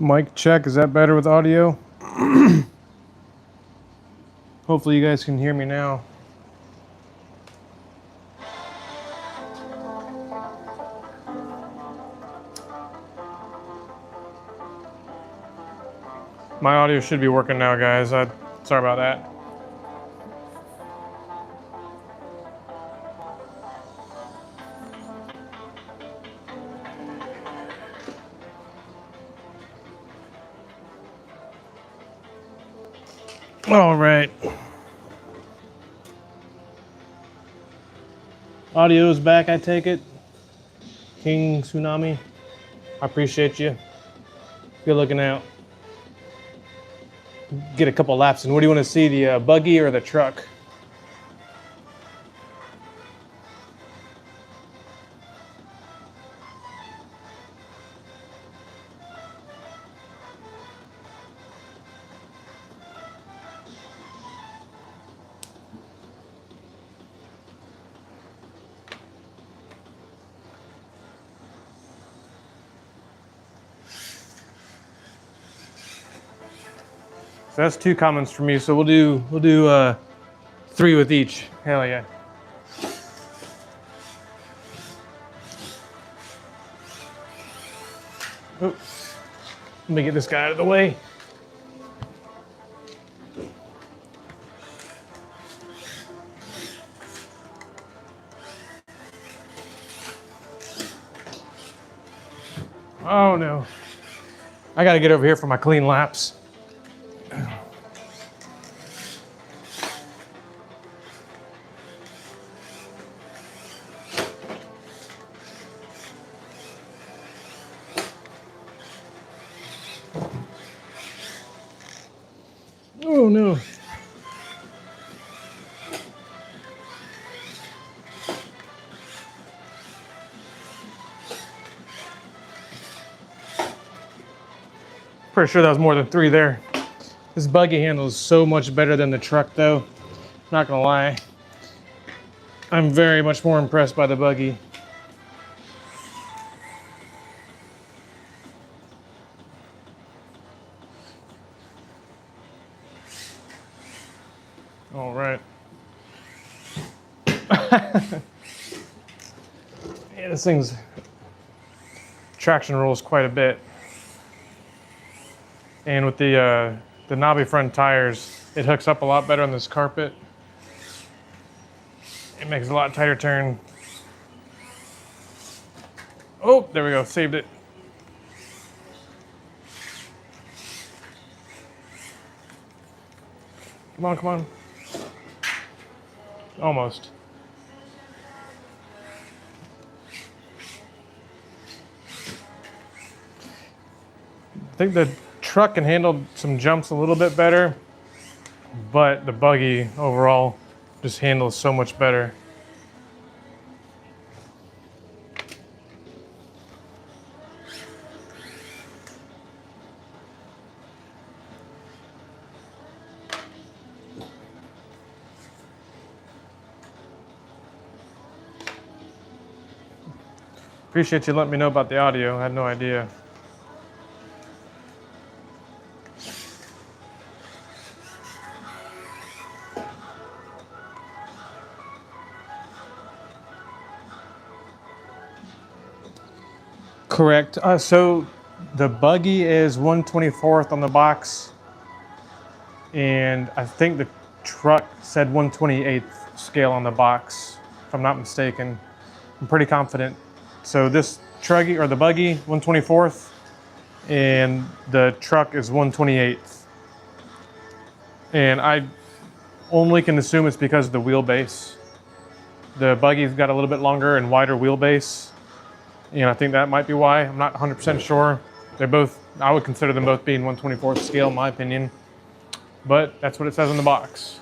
Mic check, is that better with audio? Hopefully you guys can hear me now. My audio should be working now, guys. Sorry about that. All right. Audio's back, I take it. King Tsunami, I appreciate you. Good looking out. Get a couple laps in. What do you want to see, the buggy or the truck? So that's 2 comments for me. So we'll do 3 with each. Hell yeah. Oh, let me get this guy out of the way. Oh no. I gotta get over here for my clean laps. Oh no. Pretty sure that was more than 3 there. This buggy handles so much better than the truck though. Not gonna lie. I'm very much more impressed by the buggy. All right. Yeah, this thing's traction rolls quite a bit. And with the knobby front tires, it hooks up a lot better on this carpet. It makes a lot tighter turn. Oh, there we go, saved it. Come on, come on. Almost. I think the truck can handle some jumps a little bit better, but the buggy overall just handles so much better. Appreciate you letting me know about the audio. I had no idea. Correct. So the buggy is 1/24th on the box, and I think the truck said 1/28th scale on the box, if I'm not mistaken. I'm pretty confident. So this truggy or the buggy 1/24th, and the truck is 1/28th. And I only can assume it's because of the wheelbase. The buggy's got a little bit longer and wider wheelbase. And I think that might be why. I'm not 100% sure. They're both, I would consider them both being 1/24th scale in my opinion. But that's what it says in the box.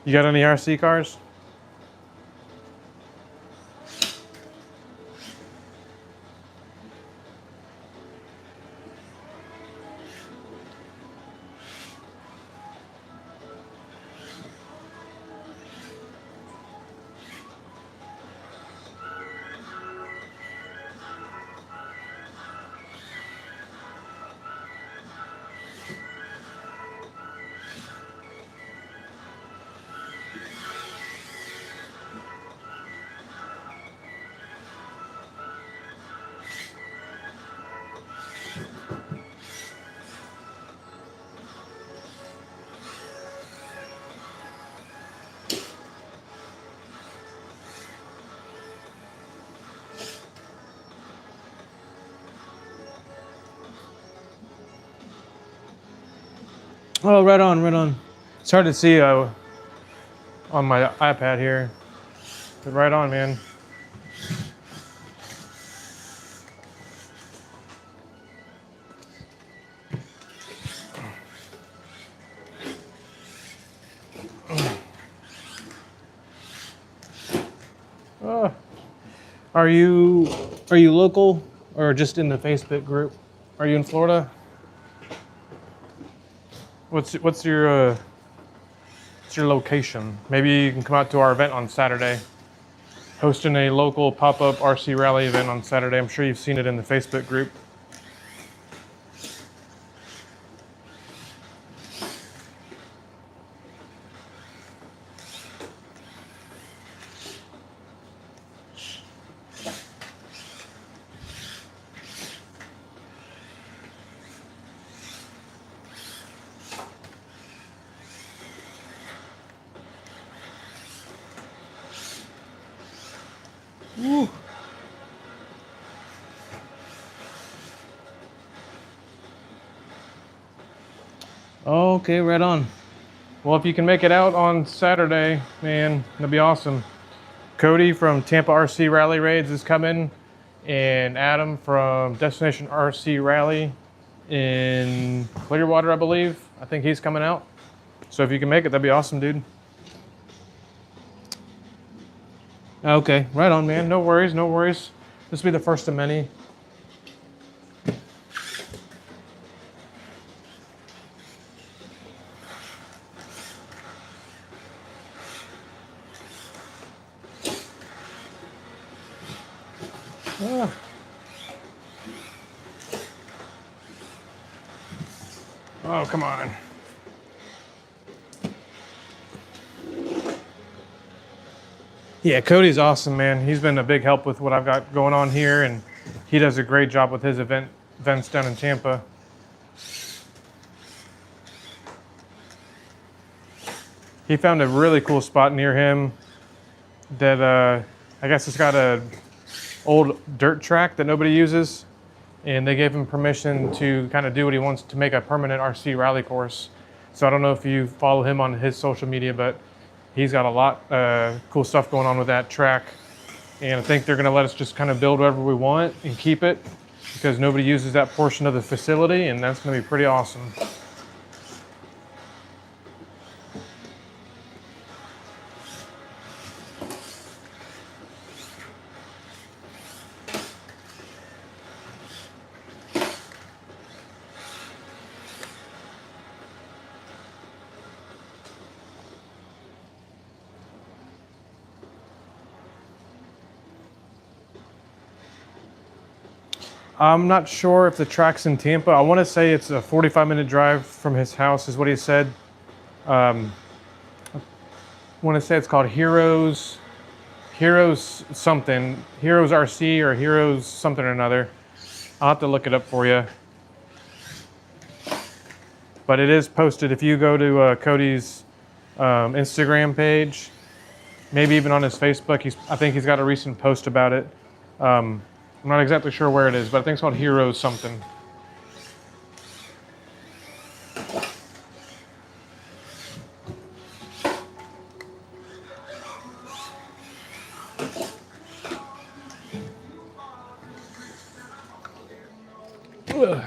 You got any RC cars? Oh, right on, right on. It's hard to see on my iPad here, but right on, man. Uh, are you local or just in the Facebook group? Are you in Florida? What's your location? Maybe you can come out to our event on Saturday. Hosting a local pop-up RC rally event on Saturday. I'm sure you've seen it in the Facebook group. Woo. Okay, right on. Well, if you can make it out on Saturday, man, that'd be awesome. Cody from Tampa RC Rally Raids is coming, and Adam from Destination RC Rally in Clearwater, I believe. I think he's coming out. So if you can make it, that'd be awesome, dude. Okay, right on, man. No worries, no worries. This will be the first of many. Ah. Oh, come on. Yeah, Cody's awesome, man. He's been a big help with what I've got going on here, and he does a great job with his events down in Tampa. He found a really cool spot near him that I guess it's got a old dirt track that nobody uses, and they gave him permission to kind of do what he wants to make a permanent RC rally course. So I don't know if you follow him on his social media, but he's got a lot cool stuff going on with that track. And I think they're gonna let us just kind of build whatever we want and keep it because nobody uses that portion of the facility, and that's gonna be pretty awesome. I'm not sure if the track's in Tampa. I want to say it's a 45-minute drive from his house is what he said. I want to say it's called Heroes something. Heroes RC or Heroes something or another. I'll have to look it up for you. But it is posted. If you go to Cody's Instagram page, maybe even on his Facebook, I think he's got a recent post about it. I'm not exactly sure where it is, but I think it's called Heroes something. Ugh.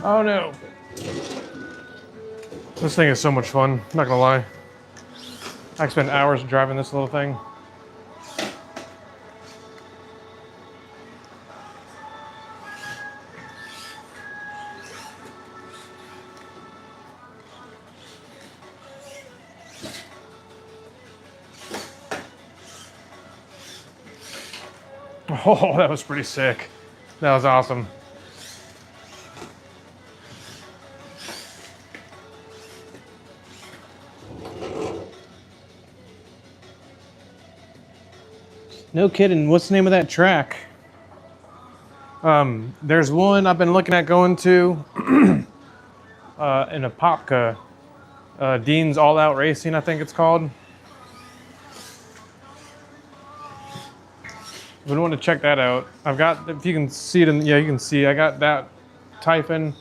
Oh no. This thing is so much fun, I'm not gonna lie. I could spend hours driving this little thing. Oh, that was pretty sick. That was awesome. No kidding. What's the name of that track? There's one I've been looking at going to in Apopka. Dean's All Out Racing, I think it's called. We want to check that out. I've got, if you can see it, yeah, you can see. I got that Typhon,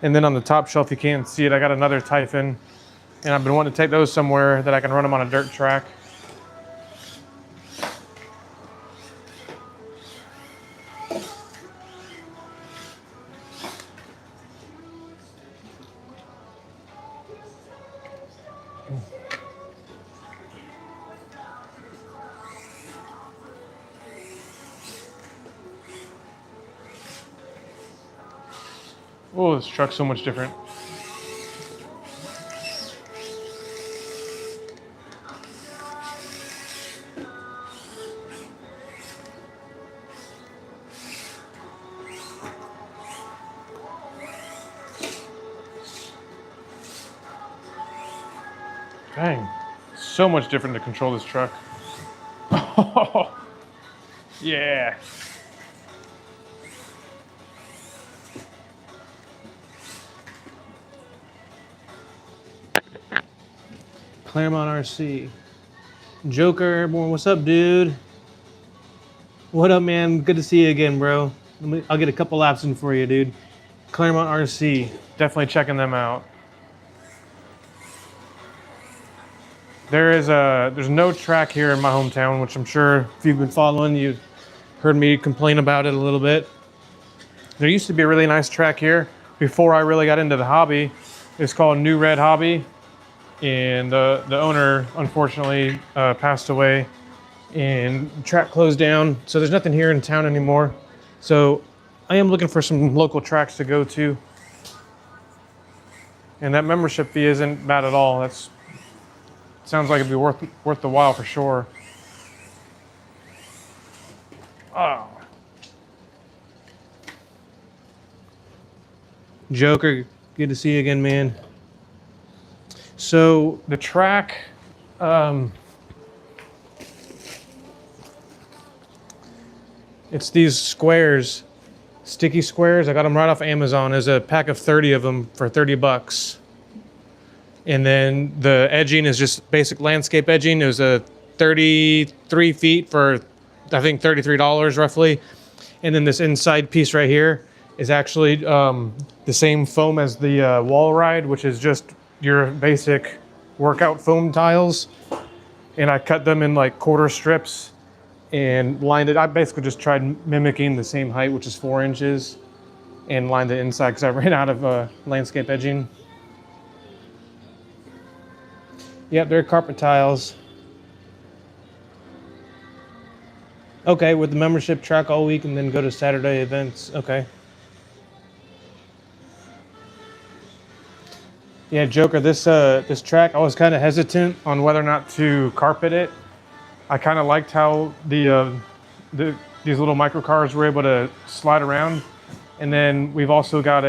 and then on the top shelf you can't see it. I got another Typhon, and I've been wanting to take those somewhere that I can run them on a dirt track. Oh, this truck's so much different. Dang, so much different to control this truck. Oh, yeah. Claremont RC. Joker Airborne, what's up, dude? What up, man? Good to see you again, bro. I'll get a couple laps in for you, dude. Claremont RC, definitely checking them out. There's no track here in my hometown, which I'm sure if you've been following, you've heard me complain about it a little bit. There used to be a really nice track here before I really got into the hobby. It's called New Red Hobby, and the owner unfortunately passed away, and the track closed down. So there's nothing here in town anymore. So I am looking for some local tracks to go to, and that membership fee isn't bad at all. Sounds like it'd be worth the while for sure. Oh. Joker, good to see you again, man. So the track, it's these squares, sticky squares. I got them right off Amazon. There's a pack of 30 of them for 30 bucks. And then the edging is just basic landscape edging. It was a 33 feet for, I think, $33 roughly. And then this inside piece right here is actually the same foam as the wall ride, which is just your basic workout foam tiles. And I cut them in like quarter strips and lined it. I basically just tried mimicking the same height, which is 4 inches, and lined it inside because I ran out of landscape edging. Yep, they're carpet tiles. Okay, with the membership track all week and then go to Saturday events. Okay. Yeah, Joker, this track, I was kind of hesitant on whether or not to carpet it. I kind of liked how these little micro cars were able to slide around. And then we've also got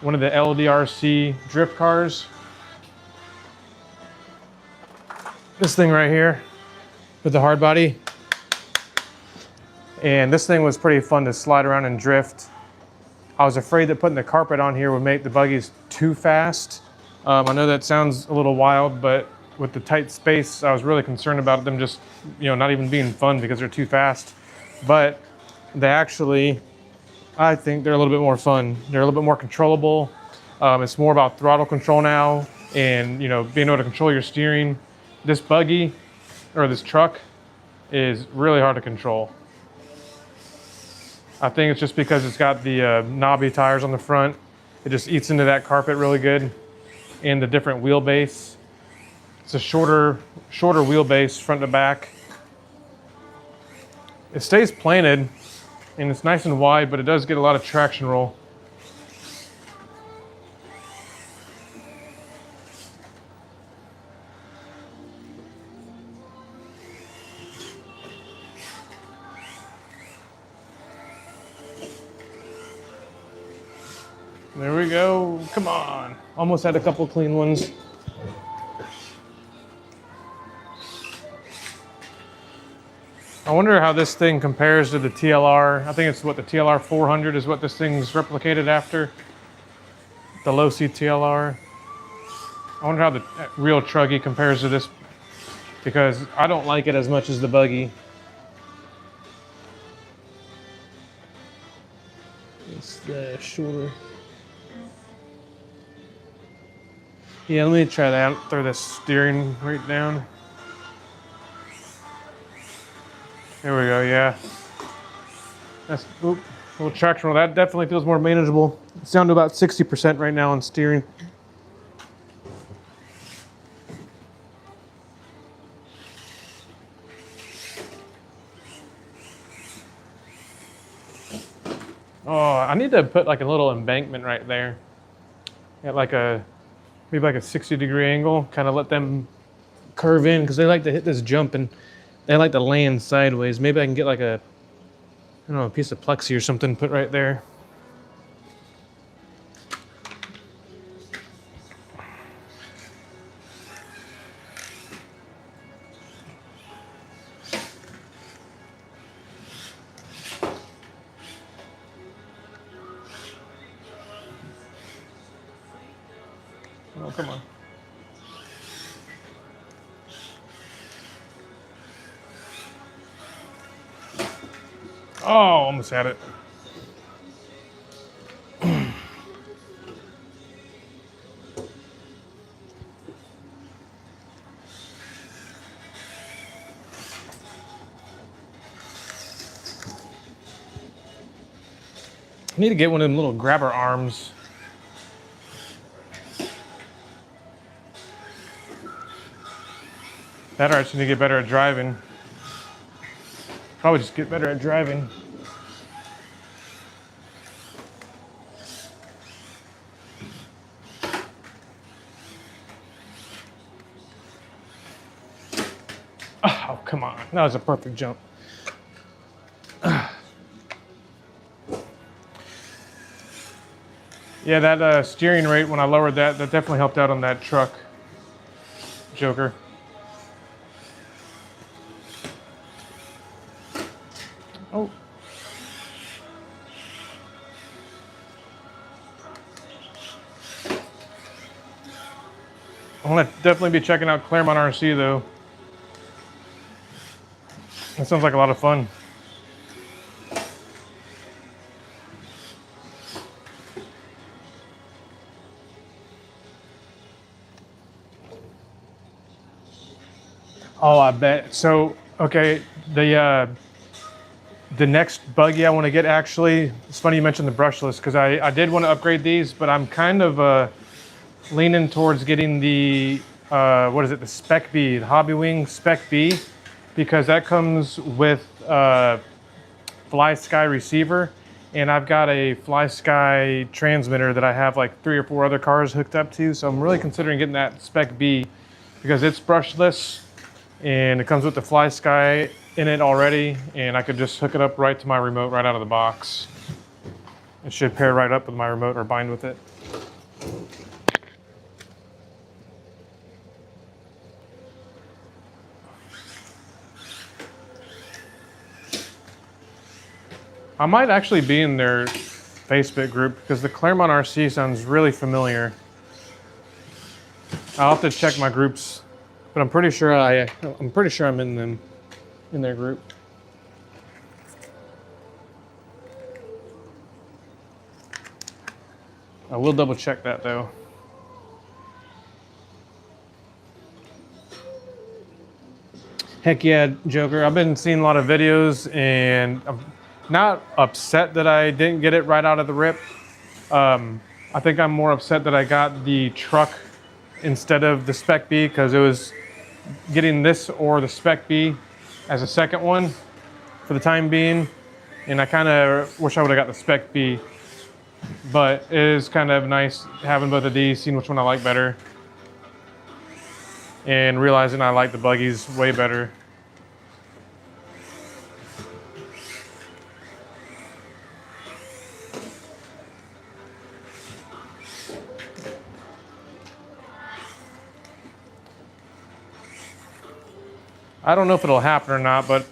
one of the LDRC drift cars. This thing right here with the hard body. And this thing was pretty fun to slide around and drift. I was afraid that putting the carpet on here would make the buggies too fast. I know that sounds a little wild, but with the tight space, I was really concerned about them just, not even being fun because they're too fast. But they actually, I think they're a little bit more fun. They're a little bit more controllable. It's more about throttle control now and, being able to control your steering. This buggy, or this truck, is really hard to control. I think it's just because it's got the knobby tires on the front. It just eats into that carpet really good. And the different wheelbase. It's a shorter wheelbase front to back. It stays planted, and it's nice and wide, but it does get a lot of traction roll. There we go. Come on. Almost had a couple clean ones. I wonder how this thing compares to the TLR. I think it's what the TLR 400 is what this thing's replicated after. The Losi TLR. I wonder how the real Truggy compares to this, because I don't like it as much as the buggy. It's the shorter. Yeah, let me try that. Throw the steering right down. There we go, yeah. That's, oop, a little traction roll. That definitely feels more manageable. It's down to about 60% right now on steering. Oh, I need to put like a little embankment right there. At like maybe like a 60-degree angle, kind of let them curve in, because they like to hit this jump and they like to land sideways. Maybe I can get like I don't know, a piece of plexi or something put right there. Oh, come on. Oh, almost had it. I need to get one of them little grabber arms. That or I just need to get better at driving. Probably just get better at driving. Oh, come on. That was a perfect jump. Yeah, that steering rate, when I lowered that, that definitely helped out on that truck, Joker. Oh. I want to definitely be checking out Claremont RC though. That sounds like a lot of fun. Oh, I bet. So, okay, the next buggy I want to get, actually, it's funny you mentioned the brushless, because I did want to upgrade these, but I'm kind of leaning towards getting the, what is it, the Spec B, the Hobby Wing Spec B, because that comes with Fly Sky receiver, and I've got a Fly Sky transmitter that I have like 3 or 4 other cars hooked up to, so I'm really considering getting that Spec B because it's brushless and it comes with the Fly Sky in it already, and I could just hook it up right to my remote right out of the box. It should pair right up with my remote or bind with it. I might actually be in their Facebook group because the Claremont RC sounds really familiar. I'll have to check my groups, but I'm pretty sure I'm in their group. I will double check that though. Heck yeah, Joker. I've been seeing a lot of videos and I'm not upset that I didn't get it right out of the rip. I think I'm more upset that I got the truck instead of the Spec B, because it was getting this or the Spec B as a second one for the time being. And I kind of wish I would have got the Spec B, but it is kind of nice having both of these, seeing which one I like better, and realizing I like the buggies way better. I don't know if it'll happen or not, but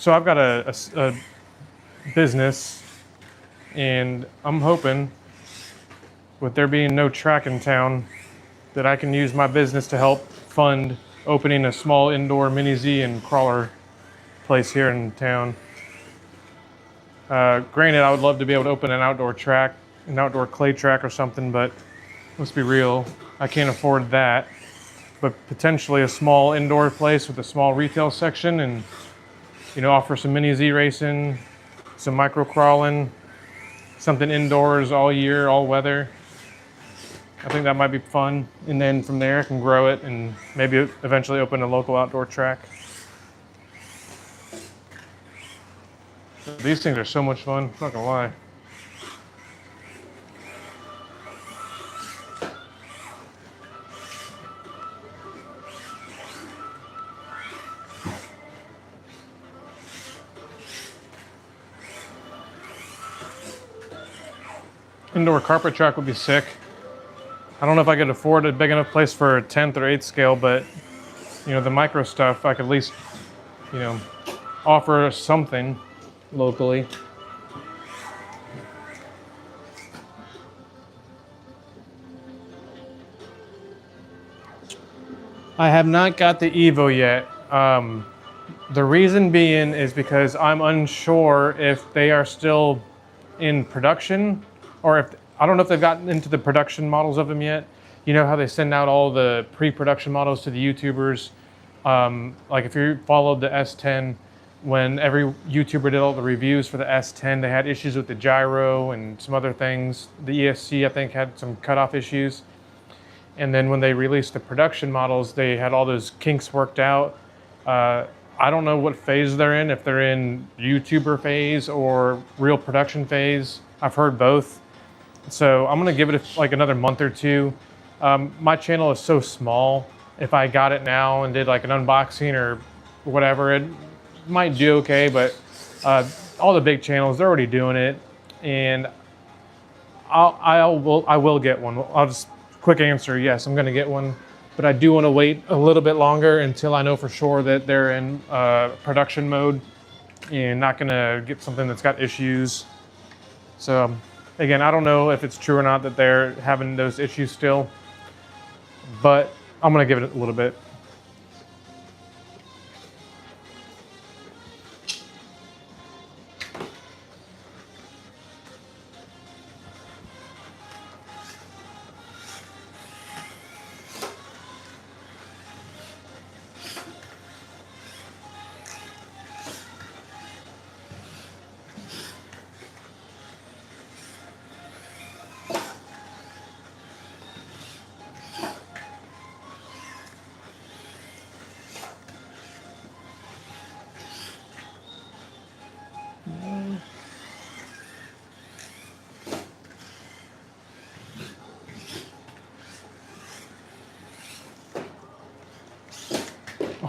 So I've got a business, and I'm hoping, with there being no track in town, that I can use my business to help fund opening a small indoor mini Z and crawler place here in town. Granted, I would love to be able to open an outdoor track, an outdoor clay track or something, but let's be real, I can't afford that. But potentially a small indoor place with a small retail section, and offer some mini Z racing, some micro crawling, something indoors all year, all weather. I think that might be fun. And then from there I can grow it and maybe eventually open a local outdoor track. These things are so much fun, I'm not gonna lie. Indoor carpet track would be sick. I don't know if I could afford a big enough place for a 10th or 8th scale, but the micro stuff, I could at least, offer something locally. I have not got the Evo yet. The reason being is because I'm unsure if they are still in production, or if, I don't know if they've gotten into the production models of them yet. You know how they send out all the pre-production models to the YouTubers? Like if you followed the S10, when every YouTuber did all the reviews for the S10, they had issues with the gyro and some other things. The ESC, I think, had some cutoff issues. And then when they released the production models, they had all those kinks worked out. I don't know what phase they're in, if they're in YouTuber phase or real production phase. I've heard both. So I'm gonna give it like another month or two. My channel is so small. If I got it now and did like an unboxing or whatever, it might do okay, but all the big channels, they're already doing it. And I will get one. I'll just, quick answer, yes, I'm gonna get one. But I do wanna wait a little bit longer until I know for sure that they're in production mode and not gonna get something that's got issues. So again, I don't know if it's true or not that they're having those issues still, but I'm gonna give it a little bit.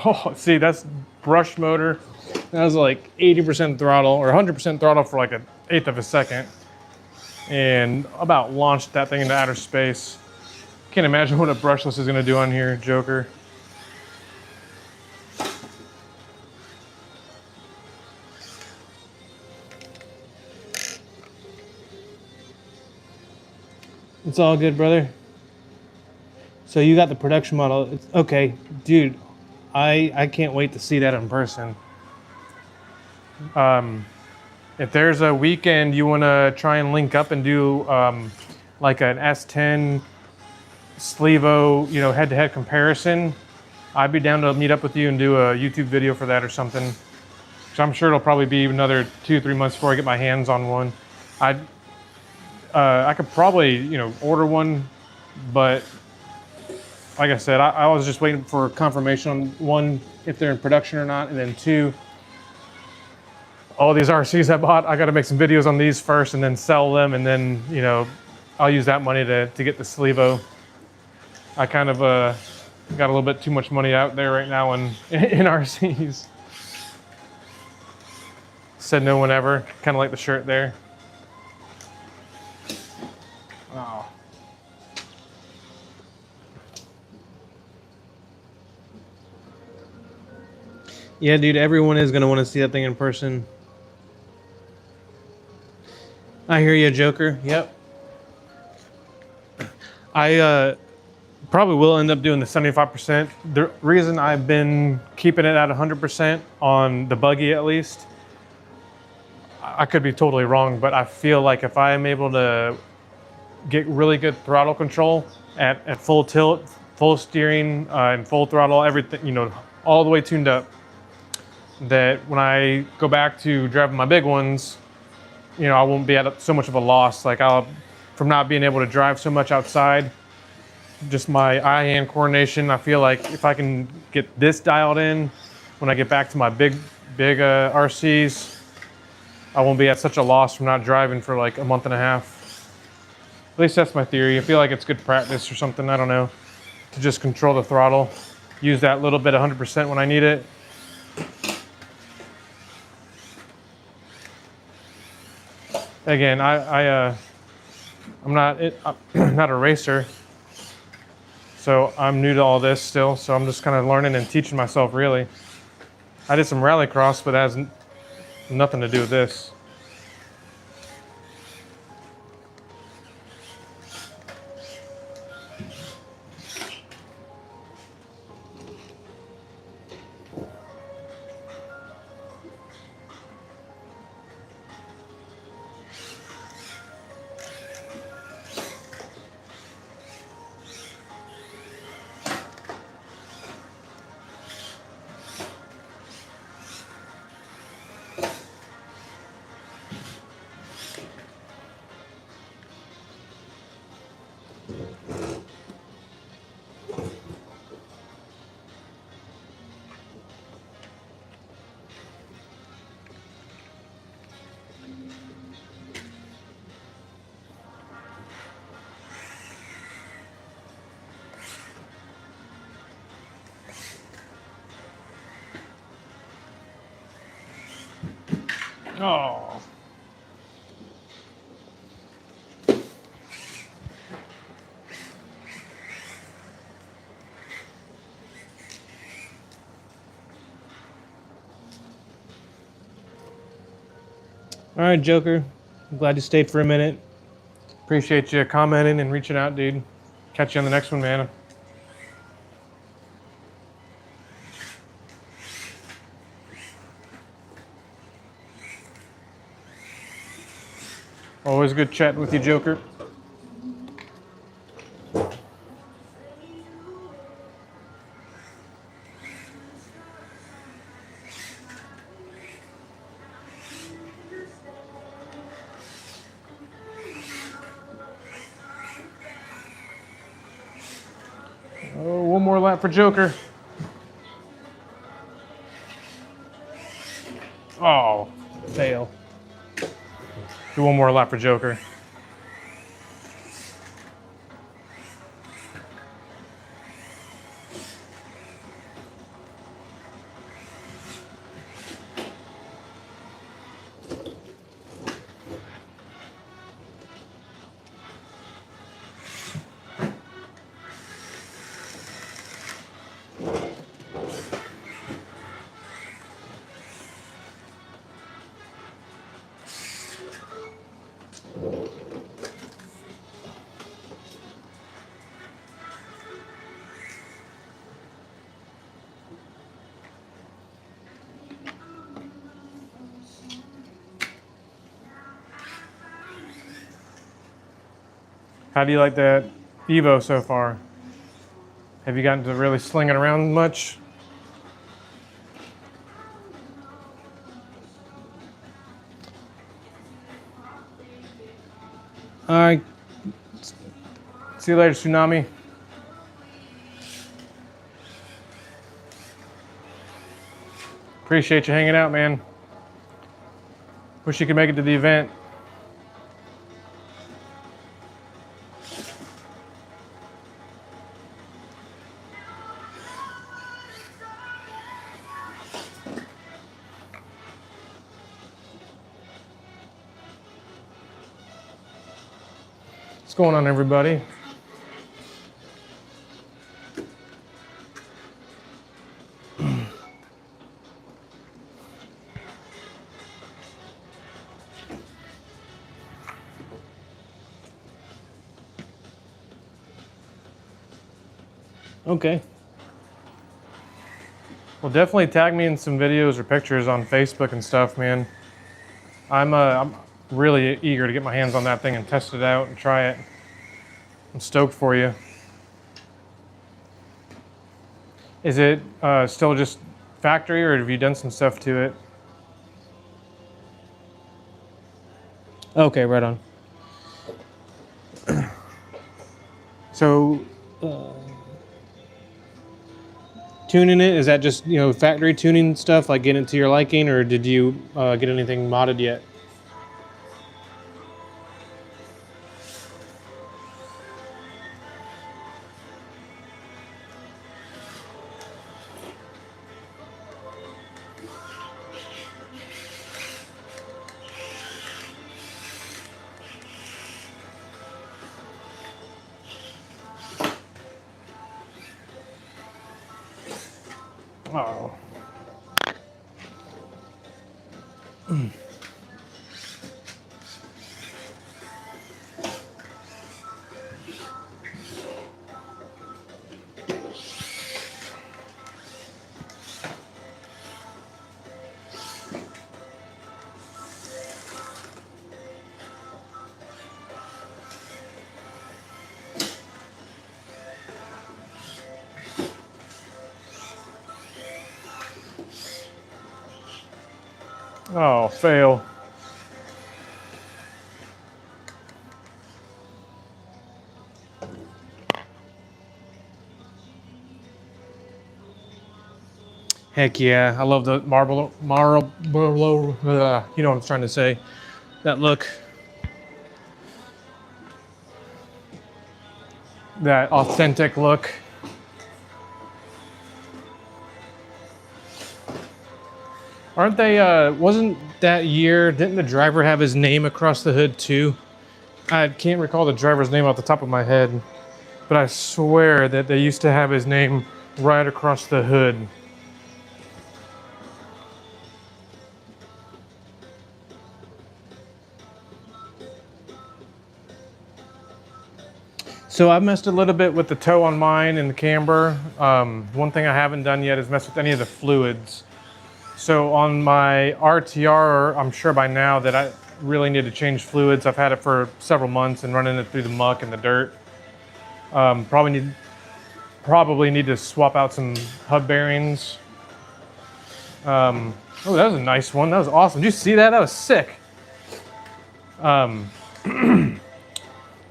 Oh, see, that's brush motor. That was like 80% throttle or 100% throttle for like 1/8 of a second. And about launched that thing into outer space. Can't imagine what a brushless is gonna do on here, Joker. It's all good, brother. So you got the production model. It's, okay, dude, I can't wait to see that in person. If there's a weekend you want to try and link up and do like an S10 Slevo, head-to-head comparison, I'd be down to meet up with you and do a YouTube video for that or something. So I'm sure it'll probably be another 2-3 months before I get my hands on one. I could probably, order one, but like I said, I was just waiting for confirmation on one, if they're in production or not, and then two, all these RCs I bought, I got to make some videos on these first and then sell them, and then, I'll use that money to get the Slevo. I kind of got a little bit too much money out there right now in RCs. Said no one ever, kind of like the shirt there. Oh. Yeah, dude, everyone is gonna want to see that thing in person. I hear you, Joker. Yep. I probably will end up doing the 75%. The reason I've been keeping it at 100% on the buggy, at least, I could be totally wrong, but I feel like if I am able to get really good throttle control at full tilt, full steering, and full throttle, everything, you know, all the way tuned up, that when I go back to driving my big ones, you know, I won't be at so much of a loss. Like from not being able to drive so much outside, just my eye-hand coordination. I feel like if I can get this dialed in when I get back to my big RCs, I won't be at such a loss from not driving for like a month and a half. At least that's my theory. I feel like it's good practice or something, I don't know, to just control the throttle. Use that little bit 100% when I need it. Again, I'm not not a racer, so I'm new to all this still. So I'm just kind of learning and teaching myself, really. I did some rallycross, but that has nothing to do with this. Oh. All right, Joker. I'm glad you stayed for a minute. Appreciate you commenting and reaching out, dude. Catch you on the next one, man. Always good chatting with you, Joker. Oh, one more lap for Joker. Oh, fail. Do one more lap for Joker. How do you like that Evo so far? Have you gotten to really sling it around much? All right. See you later, Tsunami. Appreciate you hanging out, man. Wish you could make it to the event. What's going on, everybody? Okay. Well, definitely tag me in some videos or pictures on Facebook and stuff, man. I'm really eager to get my hands on that thing and test it out and try it. I'm stoked for you. Is it still just factory, or have you done some stuff to it? Okay, right on. So, tuning it, is that just, you know, factory tuning stuff, like getting it to your liking, or did you get anything modded yet? Oh. Oh, fail. Heck yeah, I love the marble, you know what I'm trying to say. That look. That authentic look. Aren't they, wasn't that year, didn't the driver have his name across the hood too? I can't recall the driver's name off the top of my head, but I swear that they used to have his name right across the hood. So I messed a little bit with the toe on mine and the camber. One thing I haven't done yet is mess with any of the fluids. So on my RTR, I'm sure by now that I really need to change fluids. I've had it for several months and running it through the muck and the dirt. Probably need to swap out some hub bearings. Oh, that was a nice one. That was awesome. Did you see that? That was sick.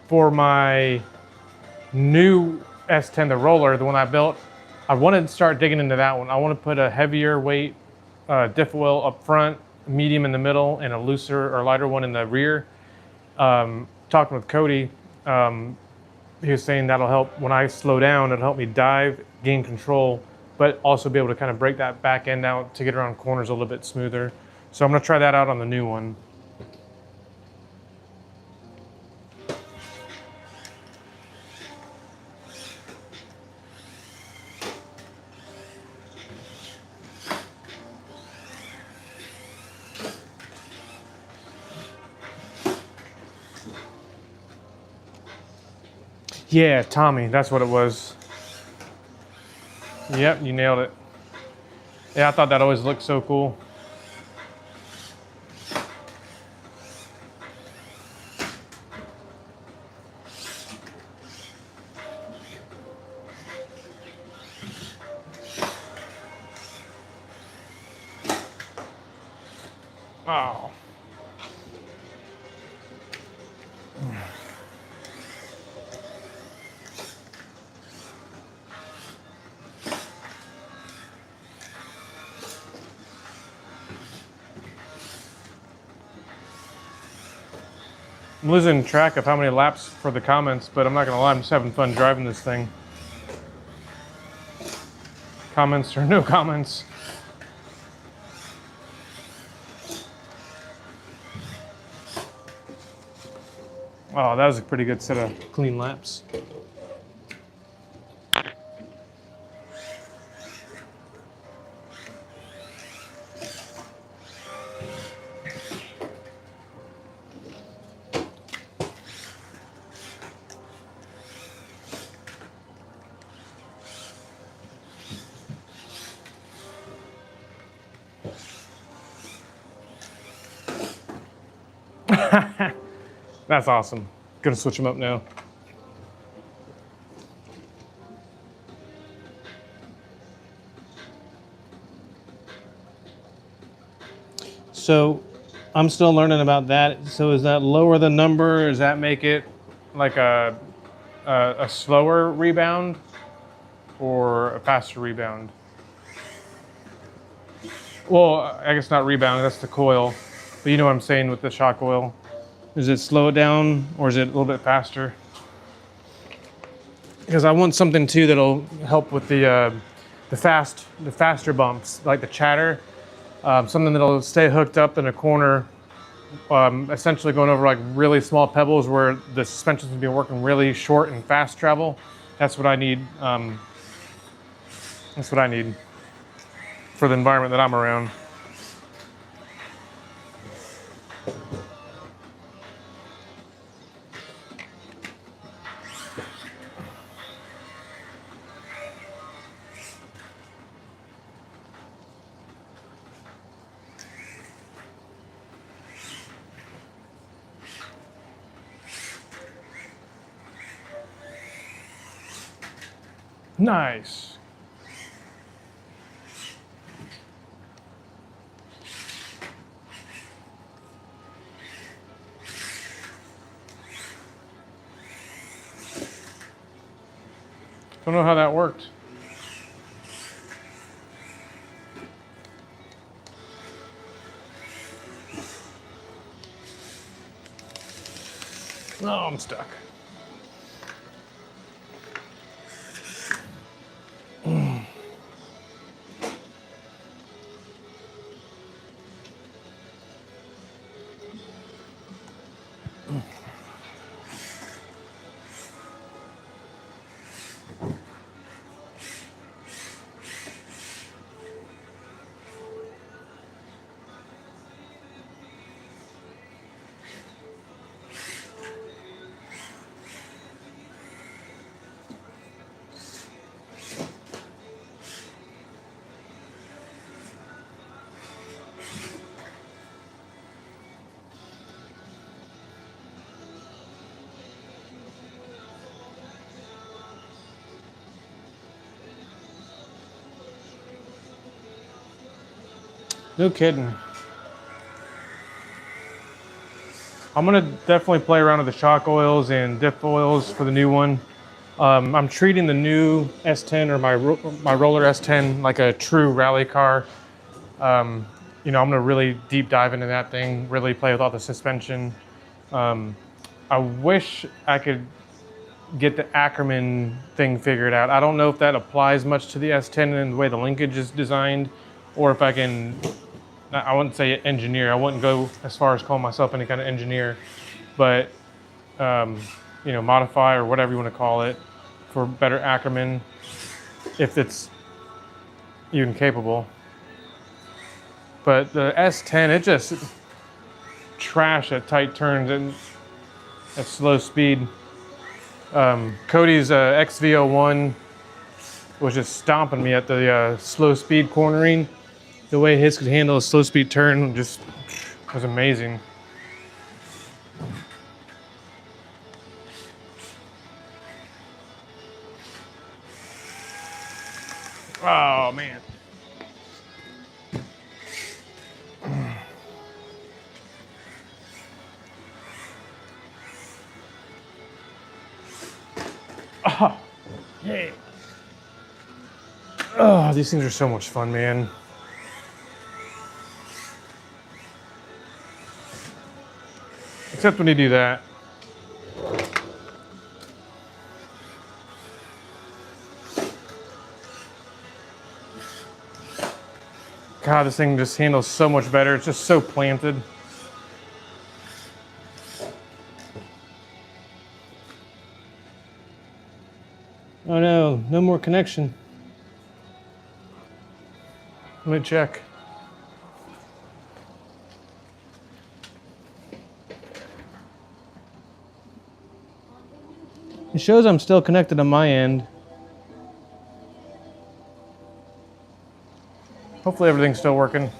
For my new S10, the roller, the one I built, I wanted to start digging into that one. I want to put a heavier weight diff wheel up front, medium in the middle, and a looser or lighter one in the rear. Talking with Cody, he was saying that'll help when I slow down, it'll help me dive, gain control, but also be able to kind of break that back end out to get around corners a little bit smoother. So I'm gonna try that out on the new one. Yeah, Tommy, that's what it was. Yep, you nailed it. Yeah, I thought that always looked so cool. Oh. I'm losing track of how many laps for the comments, but I'm not gonna lie, I'm just having fun driving this thing. Comments or no comments. Oh, that was a pretty good set of clean laps. That's awesome. Gonna switch them up now. So I'm still learning about that. So is that lower the number? Does that make it like a slower rebound or a faster rebound? Well, I guess not rebound, that's the coil. But you know what I'm saying with the shock oil. Does it slow it down or is it a little bit faster? Because I want something too that'll help with the faster bumps, like the chatter. Something that'll stay hooked up in a corner, essentially going over like really small pebbles where the suspension's gonna be working really short and fast travel. That's what I need. That's what I need for the environment that I'm around. Nice. Don't know how that worked. Oh, I'm stuck. No kidding. I'm gonna definitely play around with the shock oils and diff oils for the new one. I'm treating the new S10 or my roller S10 like a true rally car. You know, I'm gonna really deep dive into that thing, really play with all the suspension. I wish I could get the Ackerman thing figured out. I don't know if that applies much to the S10 and the way the linkage is designed, or if I can, I wouldn't say engineer, I wouldn't go as far as calling myself any kind of engineer, but you know, modify or whatever you want to call it for better Ackerman, if it's even capable. But the S10, it just trash at tight turns and at slow speed. Cody's XV01 was just stomping me at the slow speed cornering. The way his could handle a slow speed turn just was amazing. Oh man. Oh, yeah. Oh, these things are so much fun, man. Except when you do that. God, this thing just handles so much better. It's just so planted. Oh no, no more connection. Let me check. It shows I'm still connected on my end. Hopefully everything's still working.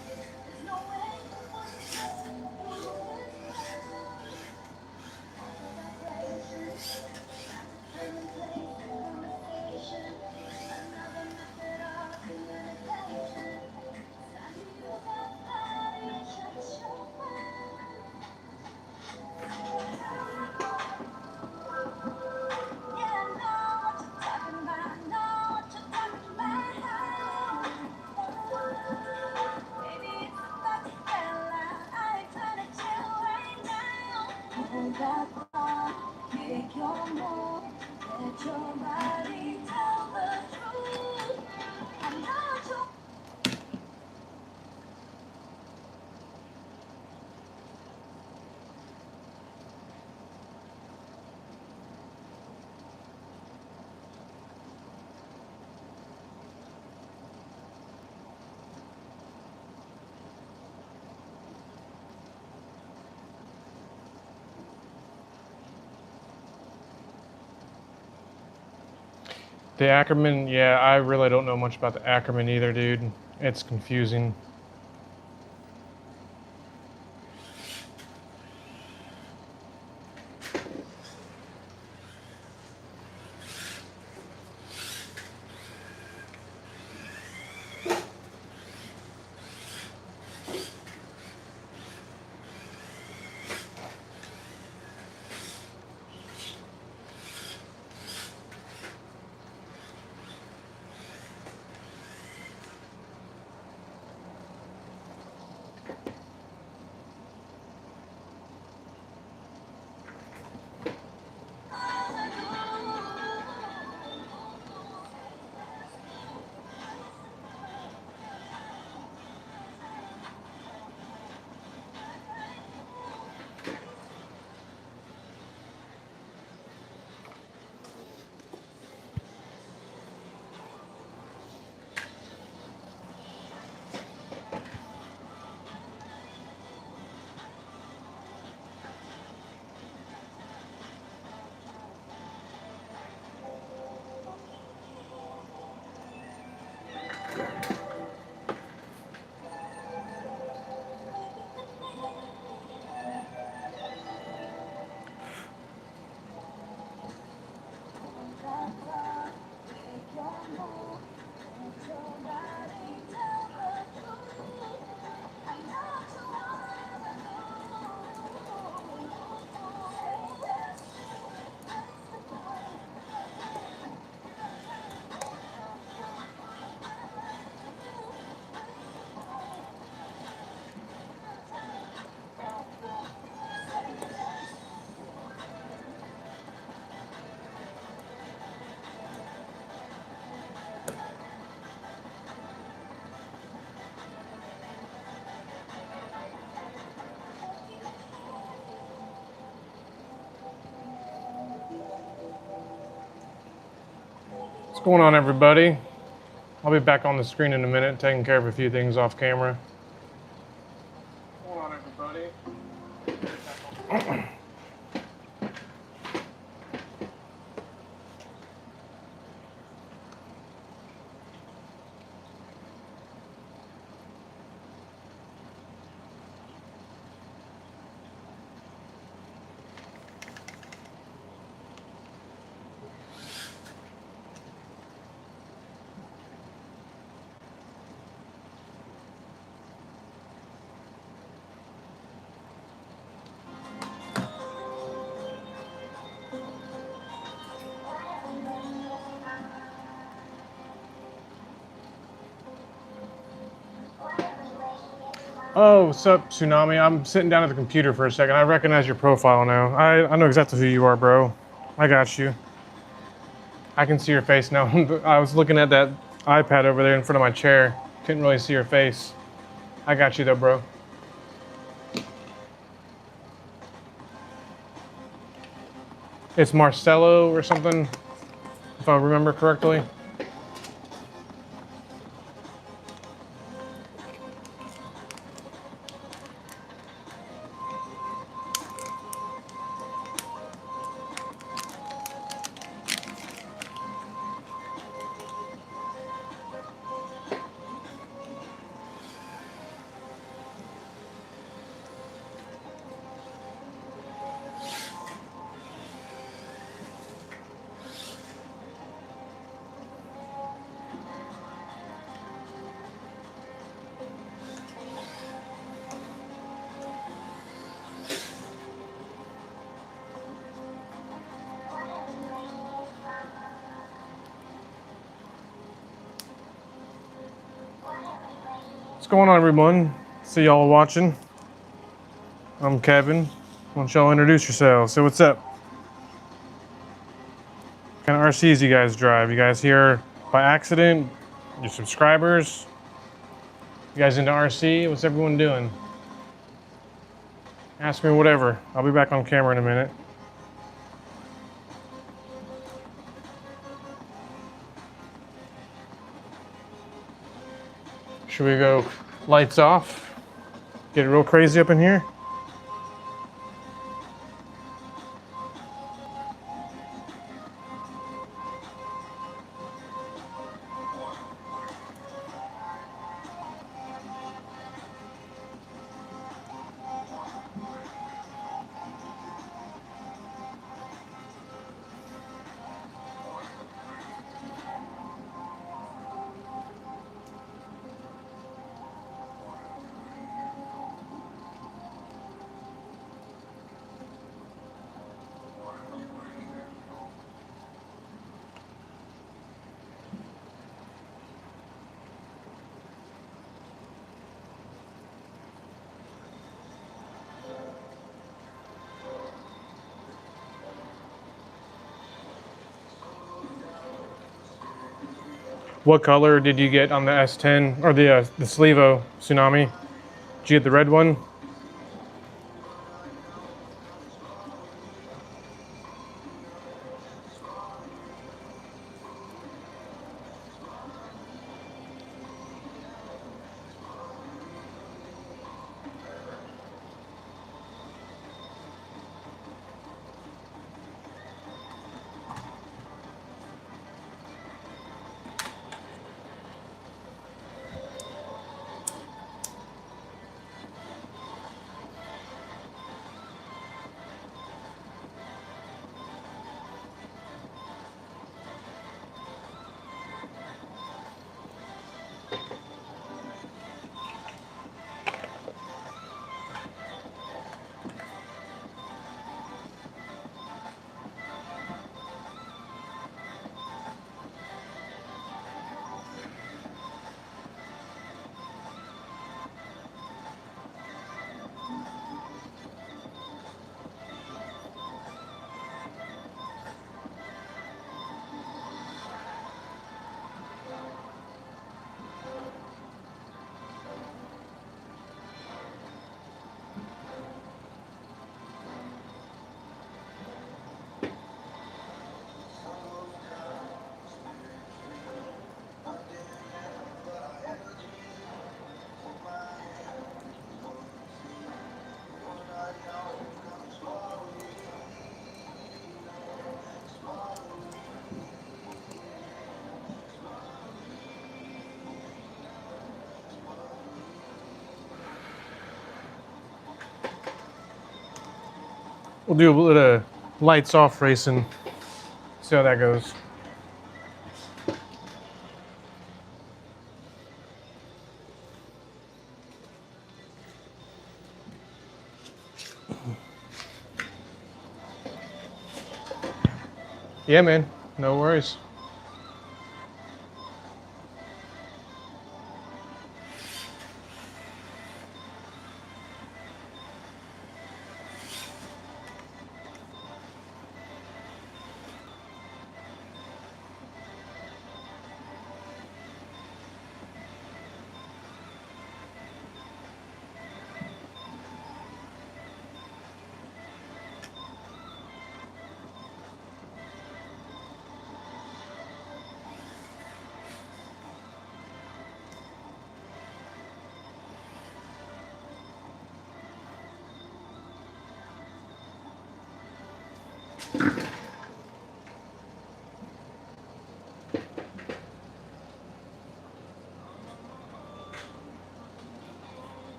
The Ackerman, yeah, I really don't know much about the Ackerman either, dude. It's confusing. What's going on, everybody? I'll be back on the screen in a minute, taking care of a few things off camera. What's going on, everybody? Oh, what's up, Tsunami? I'm sitting down at the computer for a second. I recognize your profile now. I know exactly who you are, bro. I got you. I can see your face now. I was looking at that iPad over there in front of my chair. Couldn't really see your face. I got you though, bro. It's Marcelo or something, if I remember correctly. What's going on, everyone? See y'all watching. I'm Kevin. Why don't y'all introduce yourselves? So what's up? What kind of RCs you guys drive? You guys here by accident? Your subscribers? You guys into RC? What's everyone doing? Ask me whatever. I'll be back on camera in a minute. Should we go lights off? Get real crazy up in here? What color did you get on the S10 or the Sleevo Tsunami? Did you get the red one? We'll do a little lights off racing. See how that goes. Yeah, man. No worries.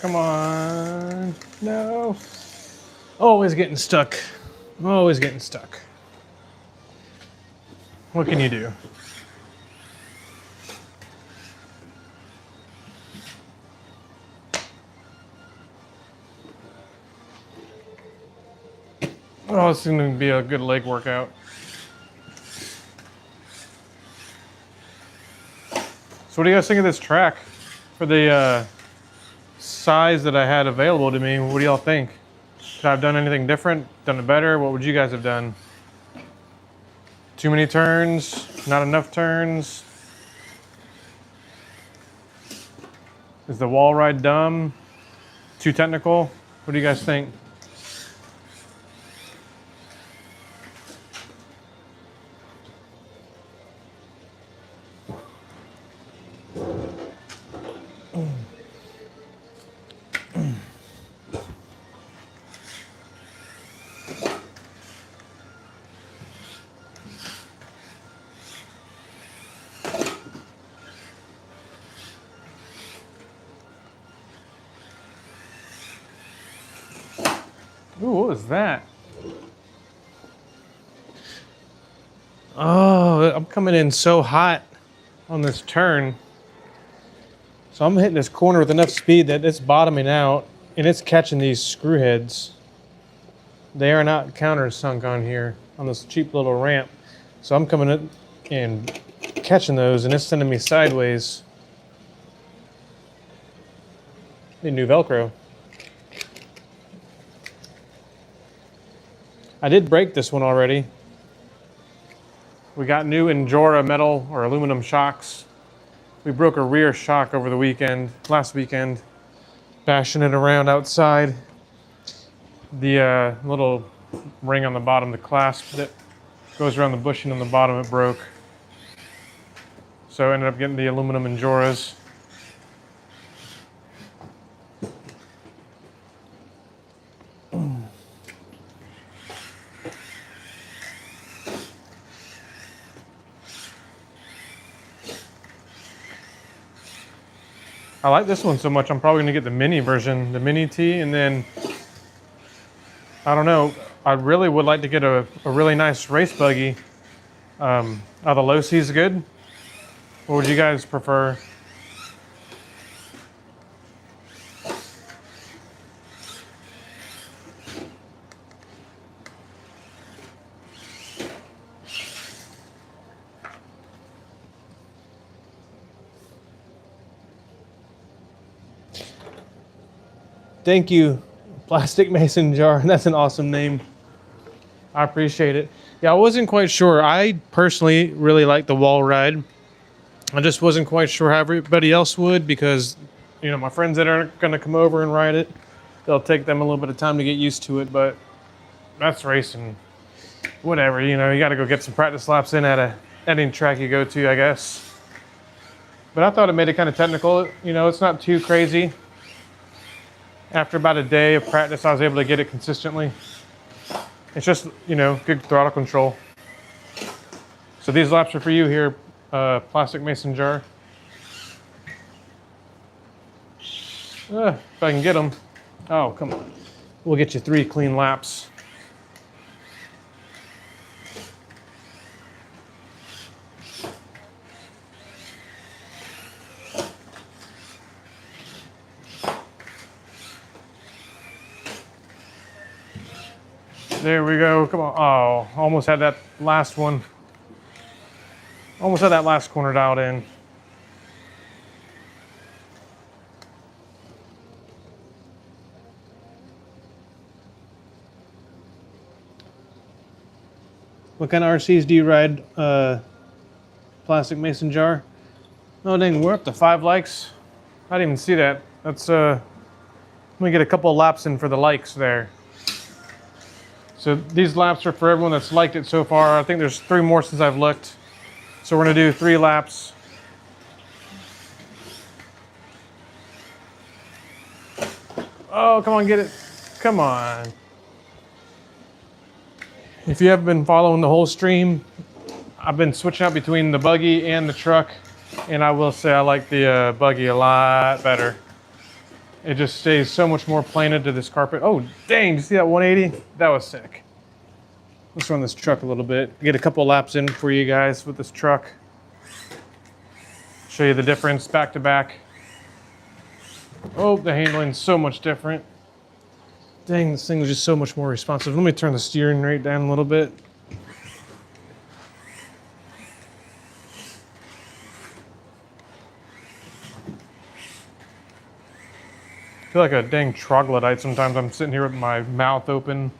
Come on. No. Always getting stuck. Always getting stuck. What can you do? Oh, it's going to be a good leg workout. So what do you guys think of this track? For the size that I had available to me, what do y'all think? Could I have done anything different? Done it better? What would you guys have done? Too many turns? Not enough turns? Is the wall ride dumb? Too technical? What do you guys think? Ooh, what was that? Oh, I'm coming in so hot on this turn. So I'm hitting this corner with enough speed that it's bottoming out and it's catching these screw heads. They are not countersunk on here on this cheap little ramp. So I'm coming in and catching those and it's sending me sideways. Need new Velcro. I did break this one already. We got new Injora metal or aluminum shocks. We broke a rear shock over the last weekend, bashing it around outside. The little ring on the bottom, the clasp that goes around the bushing on the bottom, it broke. So I ended up getting the aluminum Injoras. I like this one so much, I'm probably gonna get the mini version, the mini T, and then, I don't know, I really would like to get a really nice race buggy. Are the Losi's good? What would you guys prefer? Thank you, Plastic Mason Jar. That's an awesome name. I appreciate it. Yeah, I wasn't quite sure. I personally really like the wall ride. I just wasn't quite sure how everybody else would because, you know, my friends that are going to come over and ride it, they'll take them a little bit of time to get used to it, but that's racing. Whatever, you know, you got to go get some practice laps in at any track you go to, I guess. But I thought it made it kind of technical. You know, it's not too crazy. After about a day of practice, I was able to get it consistently. It's just, you know, good throttle control. So these laps are for you here, Plastic Mason Jar. If I can get them. Oh, come on. We'll get you 3 clean laps. There we go, come on. Oh, almost had that last one. Almost had that last corner dialed in. What kind of RCs do you ride, Plastic Mason Jar? Oh dang, we're up to 5 likes. I didn't even see that. That's, let me get a couple of laps in for the likes there. So these laps are for everyone that's liked it so far. I think there's 3 more since I've looked. So we're gonna do 3 laps. Oh, come on, get it. Come on. If you haven't been following the whole stream, I've been switching out between the buggy and the truck. And I will say I like the buggy a lot better. It just stays so much more planted to this carpet. Oh, dang, did you see that 180? That was sick. Let's run this truck a little bit. Get a couple laps in for you guys with this truck. Show you the difference back to back. Oh, the handling's so much different. Dang, this thing is just so much more responsive. Let me turn the steering rate down a little bit. I feel like a dang troglodyte sometimes. I'm sitting here with my mouth open.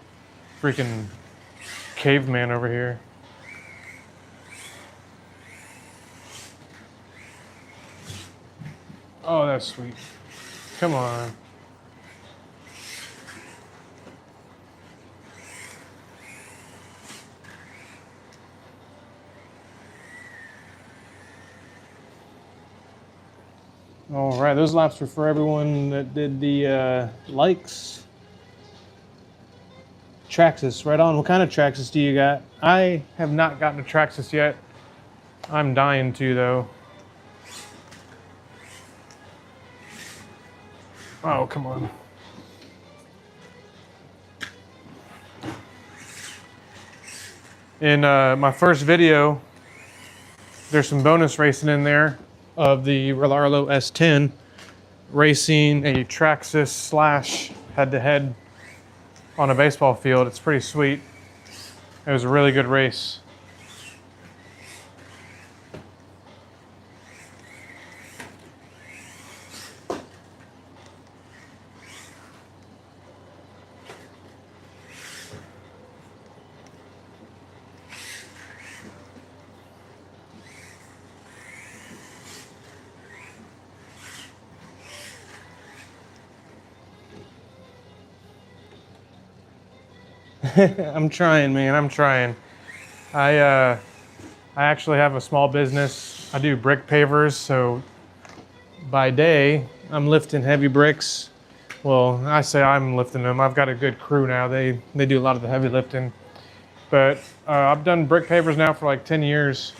Freaking caveman over here. Oh, that's sweet. Come on. All right, those laps were for everyone that did the likes. Traxxas, right on. What kind of Traxxas do you got? I have not gotten a Traxxas yet. I'm dying to, though. Oh, come on. In my first video, there's some bonus racing in there of the Relarlo S10 racing a Traxxas slash head-to-head on a baseball field. It's pretty sweet. It was a really good race. I'm trying, man. I'm trying. I actually have a small business. I do brick pavers, so by day I'm lifting heavy bricks. Well, I say I'm lifting them. I've got a good crew now. They do a lot of the heavy lifting. But I've done brick pavers now for like 10 years.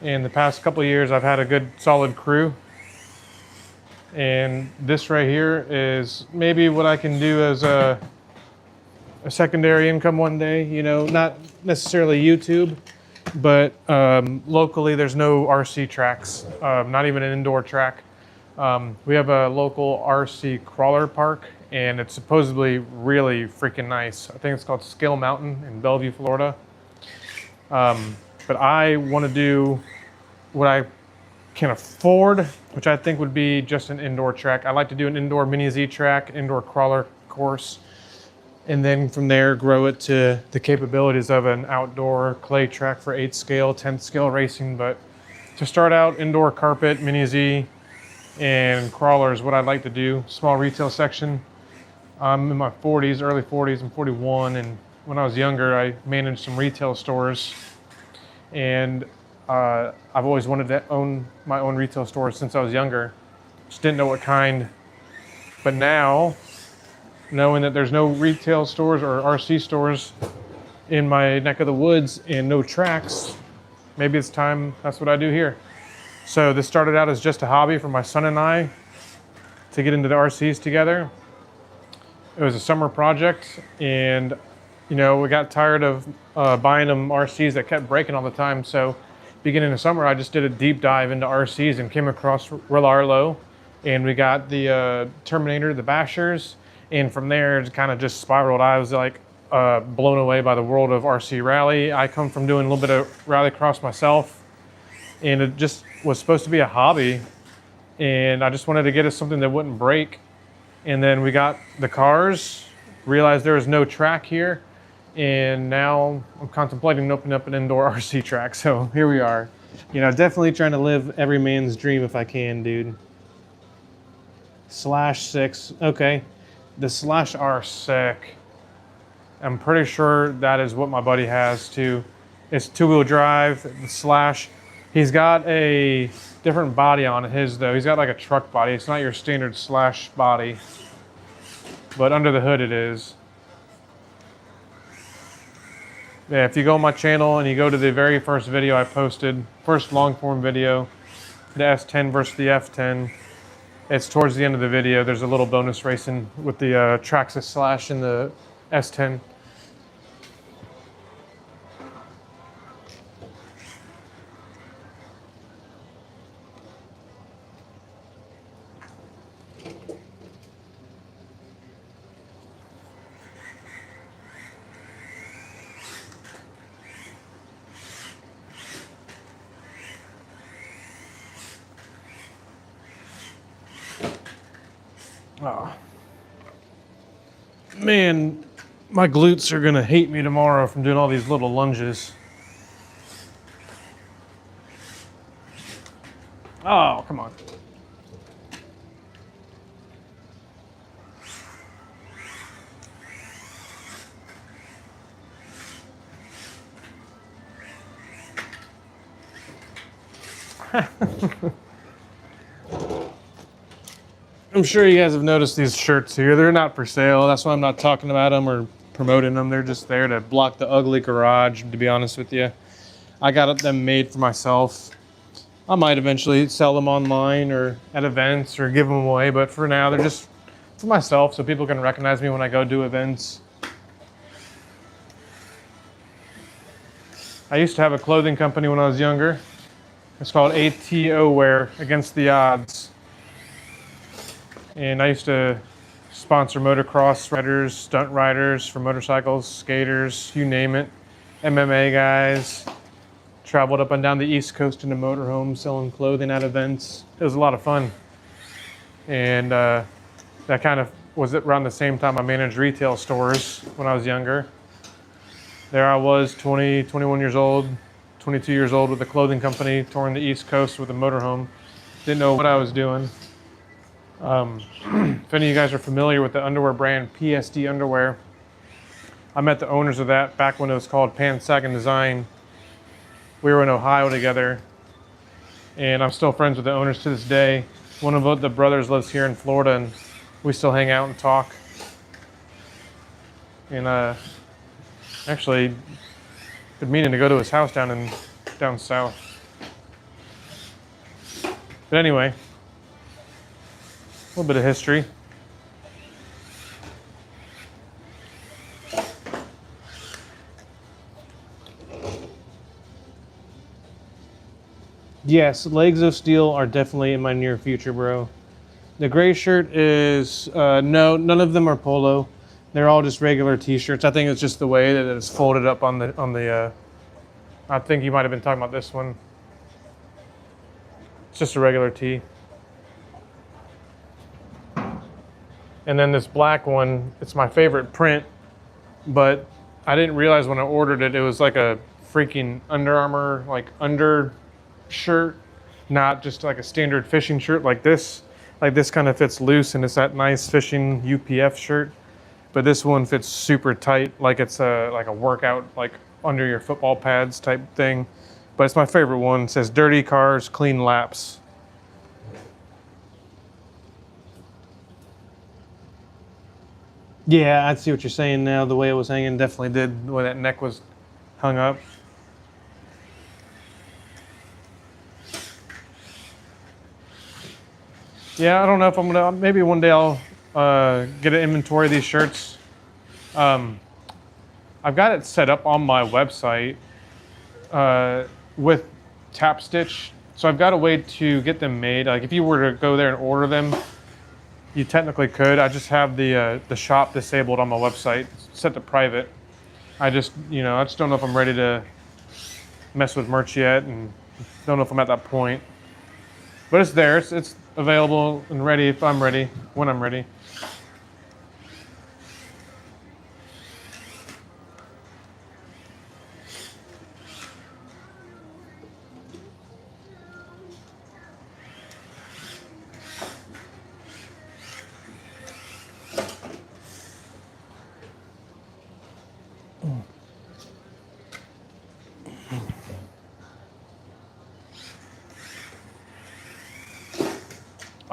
In the past couple of years, I've had a good solid crew. And this right here is maybe what I can do as a secondary income one day, you know, not necessarily YouTube, but locally there's no RC tracks, not even an indoor track. We have a local RC crawler park, and it's supposedly really freaking nice. I think it's called Skill Mountain in Bellevue, Florida. But I want to do what I can afford, which I think would be just an indoor track. I like to do an indoor mini Z track, indoor crawler course, and then from there grow it to the capabilities of an outdoor clay track for 8th scale, 10th scale racing. But to start out, indoor carpet, mini Z, and crawler is what I'd like to do. Small retail section. I'm in my 40s, early 40s. I'm 41, and when I was younger, I managed some retail stores, and I've always wanted to own my own retail store since I was younger. Just didn't know what kind. But now, knowing that there's no retail stores or RC stores in my neck of the woods and no tracks, maybe it's time that's what I do here. So this started out as just a hobby for my son and I to get into the RCs together. It was a summer project, and you know, we got tired of buying them RCs that kept breaking all the time. So beginning of summer, I just did a deep dive into RCs and came across Relarlo, and we got the Terminator, the Bashers. And from there, it kind of just spiraled. I was like blown away by the world of RC rally. I come from doing a little bit of rallycross myself, and it just was supposed to be a hobby. And I just wanted to get us something that wouldn't break. And then we got the cars, realized there was no track here, and now I'm contemplating opening up an indoor RC track. So here we are. You know, definitely trying to live every man's dream if I can, dude. /6, okay. The Slash are sick. I'm pretty sure that is what my buddy has too. It's 2-wheel drive, the Slash. He's got a different body on his though. He's got like a truck body. It's not your standard Slash body, but under the hood it is. Yeah, if you go on my channel and you go to the very first video I posted, first long form video, the S10 versus the F10, It's towards the end of the video. There's a little bonus racing with the Traxxas Slash and the S10. Oh. Man, my glutes are gonna hate me tomorrow from doing all these little lunges. Oh, come on. I'm sure you guys have noticed these shirts here. They're not for sale. That's why I'm not talking about them or promoting them. They're just there to block the ugly garage, to be honest with you. I got them made for myself. I might eventually sell them online or at events or give them away, but for now, they're just for myself so people can recognize me when I go do events. I used to have a clothing company when I was younger. It's called ATO Wear, Against the Odds. And I used to sponsor motocross riders, stunt riders for motorcycles, skaters, you name it, MMA guys. Traveled up and down the East Coast in a motorhome selling clothing at events. It was a lot of fun. And that kind of was around the same time I managed retail stores when I was younger. There I was, 20, 21 years old, 22 years old with a clothing company, touring the East Coast with a motorhome. Didn't know what I was doing. If any of you guys are familiar with the underwear brand PSD Underwear, I met the owners of that back when it was called Pan-Sagan Design. We were in Ohio together, and I'm still friends with the owners to this day. One of the brothers lives here in Florida, and we still hang out and talk. And actually, been meaning to go to his house down south. But anyway, a little bit of history. Yes, legs of steel are definitely in my near future, bro. The gray shirt is, no, none of them are polo. They're all just regular t-shirts. I think it's just the way that it's folded up on the I think you might have been talking about this one. It's just a regular tee. And then this black one, it's my favorite print, but I didn't realize when I ordered it, it was like a freaking Under Armour, like under shirt, not just like a standard fishing shirt like this. Like this kind of fits loose and it's that nice fishing UPF shirt. But this one fits super tight, like it's like a workout, like under your football pads type thing. But it's my favorite one. It says dirty cars, clean laps. Yeah, I see what you're saying now. The way it was hanging definitely did, the way that neck was hung up. Yeah, I don't know if I'm gonna, maybe one day I'll get an inventory of these shirts. I've got it set up on my website with tap stitch. So I've got a way to get them made. Like if you were to go there and order them, you technically could. I just have the shop disabled on my website, set to private. I just don't know if I'm ready to mess with merch yet, and don't know if I'm at that point. But it's there. It's available and ready if I'm ready, when I'm ready.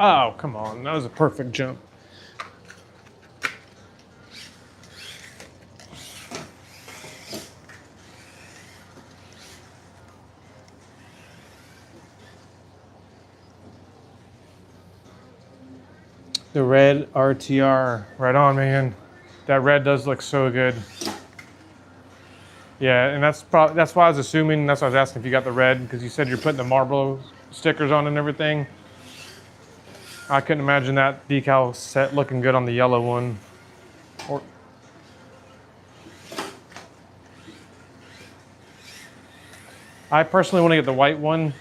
Oh, come on. That was a perfect jump. The red RTR. Right on, man. That red does look so good. Yeah, and that's why I was assuming, that's why I was asking if you got the red, because you said you're putting the Marlboro stickers on and everything. I couldn't imagine that decal set looking good on the yellow one. Or, I personally want to get the white one.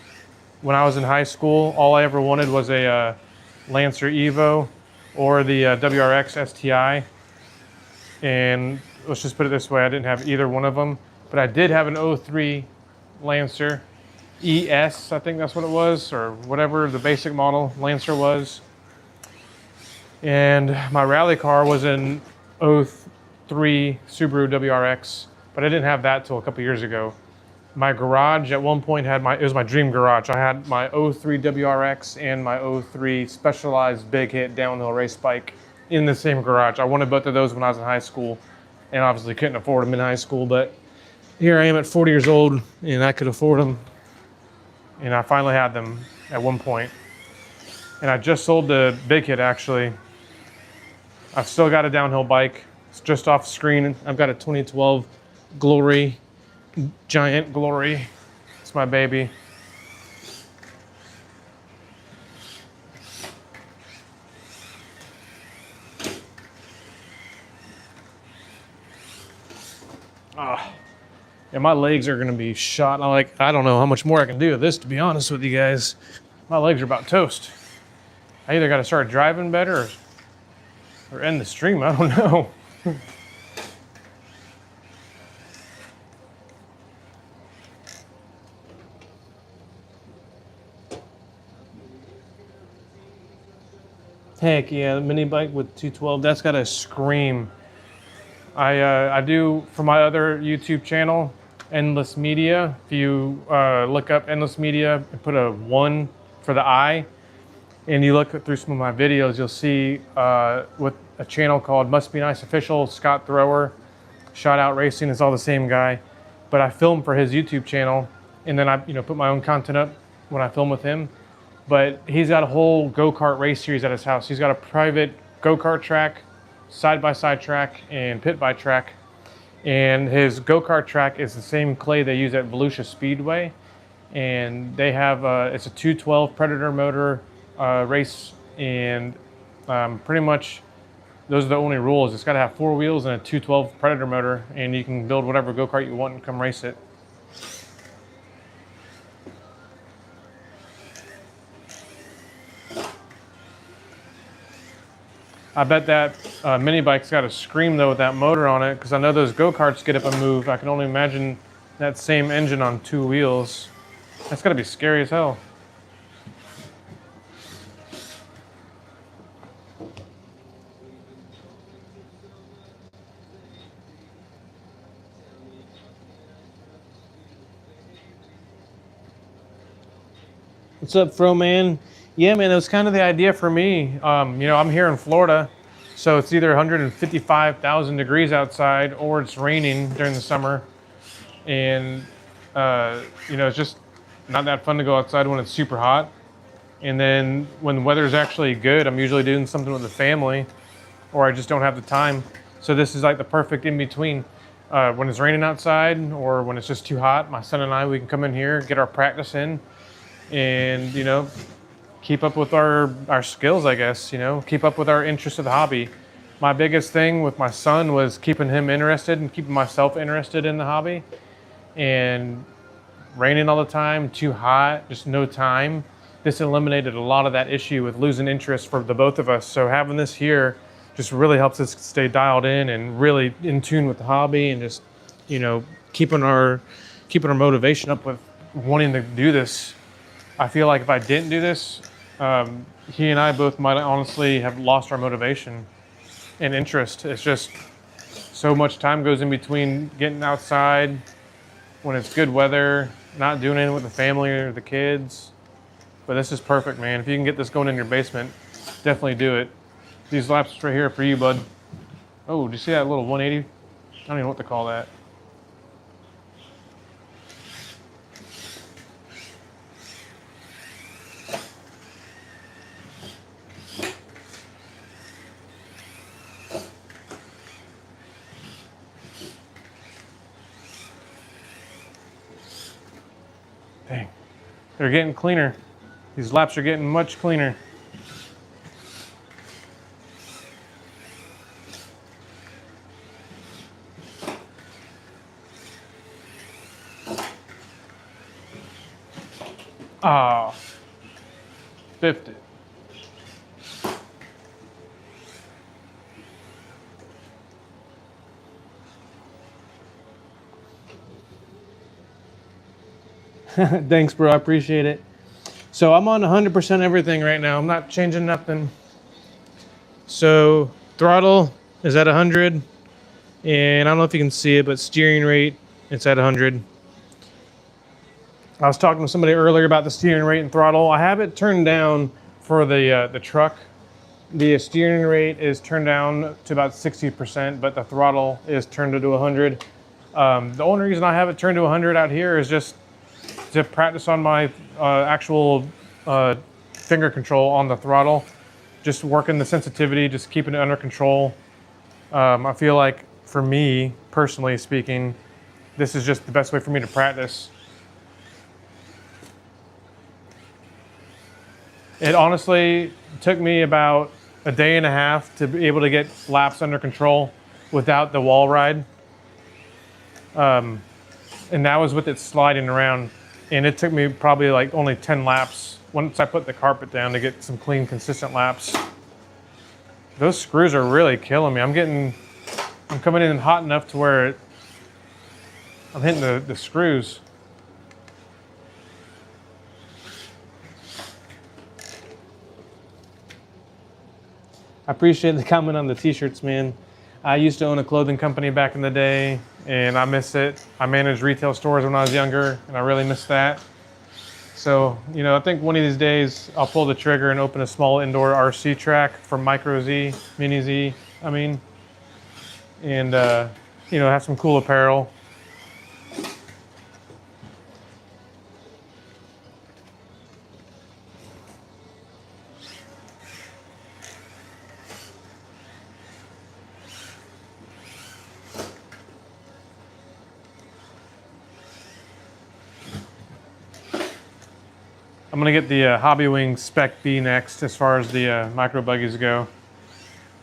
When I was in high school, all I ever wanted was a Lancer Evo or the WRX STI. And let's just put it this way, I didn't have either one of them, but I did have an 03 Lancer ES, I think that's what it was, or whatever the basic model Lancer was. And my rally car was an 03 Subaru WRX, but I didn't have that till a couple years ago. My garage at one point had it was my dream garage. I had my 03 WRX and my 03 Specialized Big Hit downhill race bike in the same garage. I wanted both of those when I was in high school, and obviously couldn't afford them in high school, but here I am at 40 years old and I could afford them, and I finally had them at one point. And I just sold the Big Hit, actually. I've still got a downhill bike. It's just off screen. I've got a 2012 Glory, Giant Glory. It's my baby. Yeah, my legs are gonna be shot. I don't know how much more I can do of this, to be honest with you guys. My legs are about toast. I either gotta start driving better or end the stream, I don't know. Heck yeah, the mini bike with 212, that's gotta scream. I do, for my other YouTube channel, Endless Media. If you look up Endless Media and put a 1 for the I, and you look through some of my videos, you'll see with a channel called Must Be Nice Official, Scott Thrower, Shot Out Racing, it's all the same guy. But I film for his YouTube channel, and then I put my own content up when I film with him. But he's got a whole go-kart race series at his house. He's got a private go-kart track, side-by-side track, and pit-by track. And his go-kart track is the same clay they use at Volusia Speedway. And they have, it's a 212 Predator motor race, and pretty much those are the only rules. It's got to have 4 wheels and a 212 Predator motor, and you can build whatever go-kart you want and come race it. I bet that mini bike's got a scream though with that motor on it, because I know those go-karts get up and move. I can only imagine that same engine on 2 wheels. That's got to be scary as hell. What's up, Fro Man? Yeah, man, that was kind of the idea for me. I'm here in Florida, so it's either 155,000 degrees outside or it's raining during the summer. And, it's just not that fun to go outside when it's super hot. And then when the weather's actually good, I'm usually doing something with the family, or I just don't have the time. So this is like the perfect in-between. When it's raining outside or when it's just too hot, my son and I, we can come in here, get our practice in, and keep up with our skills, I guess. Keep up with our interest of the hobby. My biggest thing with my son was keeping him interested and keeping myself interested in the hobby. And raining all the time, too hot, just no time, this eliminated a lot of that issue with losing interest for the both of us. So having this here just really helps us stay dialed in and really in tune with the hobby, and just keeping our motivation up with wanting to do this. I feel like if I didn't do this, he and I both might honestly have lost our motivation and interest. It's just so much time goes in between getting outside when it's good weather, not doing anything with the family or the kids. But this is perfect, man. If you can get this going in your basement, definitely do it. These laps right here are for you, bud. Oh, did you see that little 180? I don't even know what to call that. Dang. They're getting cleaner. These laps are getting much cleaner. Ah, 50. Thanks, bro. I appreciate it. So I'm on 100% everything right now. I'm not changing nothing. So throttle is at 100, and I don't know if you can see it, but steering rate, it's at 100. I was talking to somebody earlier about the steering rate and throttle. I have it turned down for the truck. The steering rate is turned down to about 60%, but the throttle is turned to 100. The only reason I have it turned to 100 out here is just to practice on my actual finger control on the throttle. Just working the sensitivity, just keeping it under control. I feel like for me, personally speaking, this is just the best way for me to practice. It honestly took me about a day and a half to be able to get laps under control without the wall ride. And that was with it sliding around. And it took me probably like only 10 laps once I put the carpet down to get some clean, consistent laps. Those screws are really killing me. I'm coming in hot enough to where I'm hitting the screws. I appreciate the comment on the t-shirts, man. I used to own a clothing company back in the day, and I miss it. I managed retail stores when I was younger, and I really miss that. So, you know, I think one of these days I'll pull the trigger and open a small indoor RC track for Micro Z, Mini Z, I mean, and, you know, have some cool apparel. I'm gonna get the Hobby Wing Spec B next as far as the micro buggies go.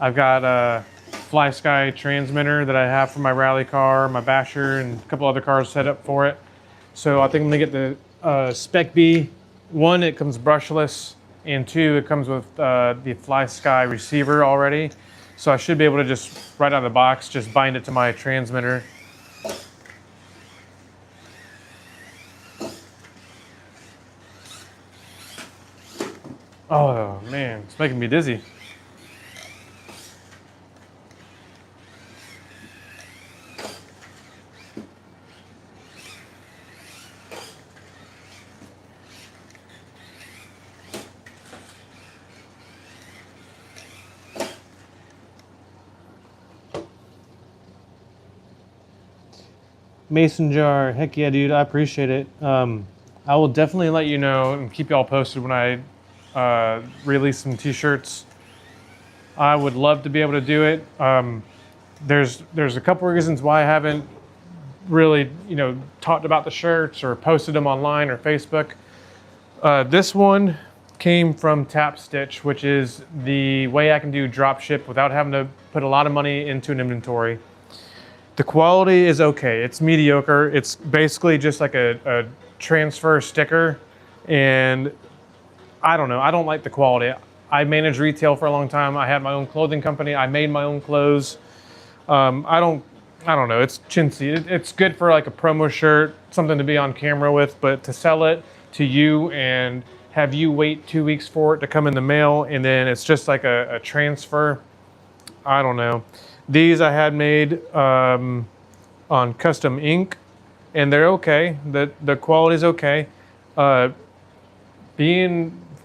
I've got a Fly Sky transmitter that I have for my rally car, my Basher, and a couple other cars set up for it. So I think I'm gonna get the Spec B. One, it comes brushless, and two, it comes with the Fly Sky receiver already. So I should be able to just, right out of the box, just bind it to my transmitter. Oh man, it's making me dizzy. Mason jar, heck yeah, dude, I appreciate it. I will definitely let you know and keep y'all posted when I release some t-shirts. I would love to be able to do it. There's a couple reasons why I haven't really, you know, talked about the shirts or posted them online or Facebook. This one came from Tap Stitch, which is the way I can do drop ship without having to put a lot of money into an inventory. The quality is okay. It's mediocre. It's basically just like a transfer sticker, and I don't know. I don't like the quality. I managed retail for a long time. I had my own clothing company. I made my own clothes. I don't know. It's chintzy. It's good for like a promo shirt, something to be on camera with, but to sell it to you and have you wait 2 weeks for it to come in the mail, and then it's just like a transfer. I don't know. These I had made on custom ink, and they're okay. The quality's okay.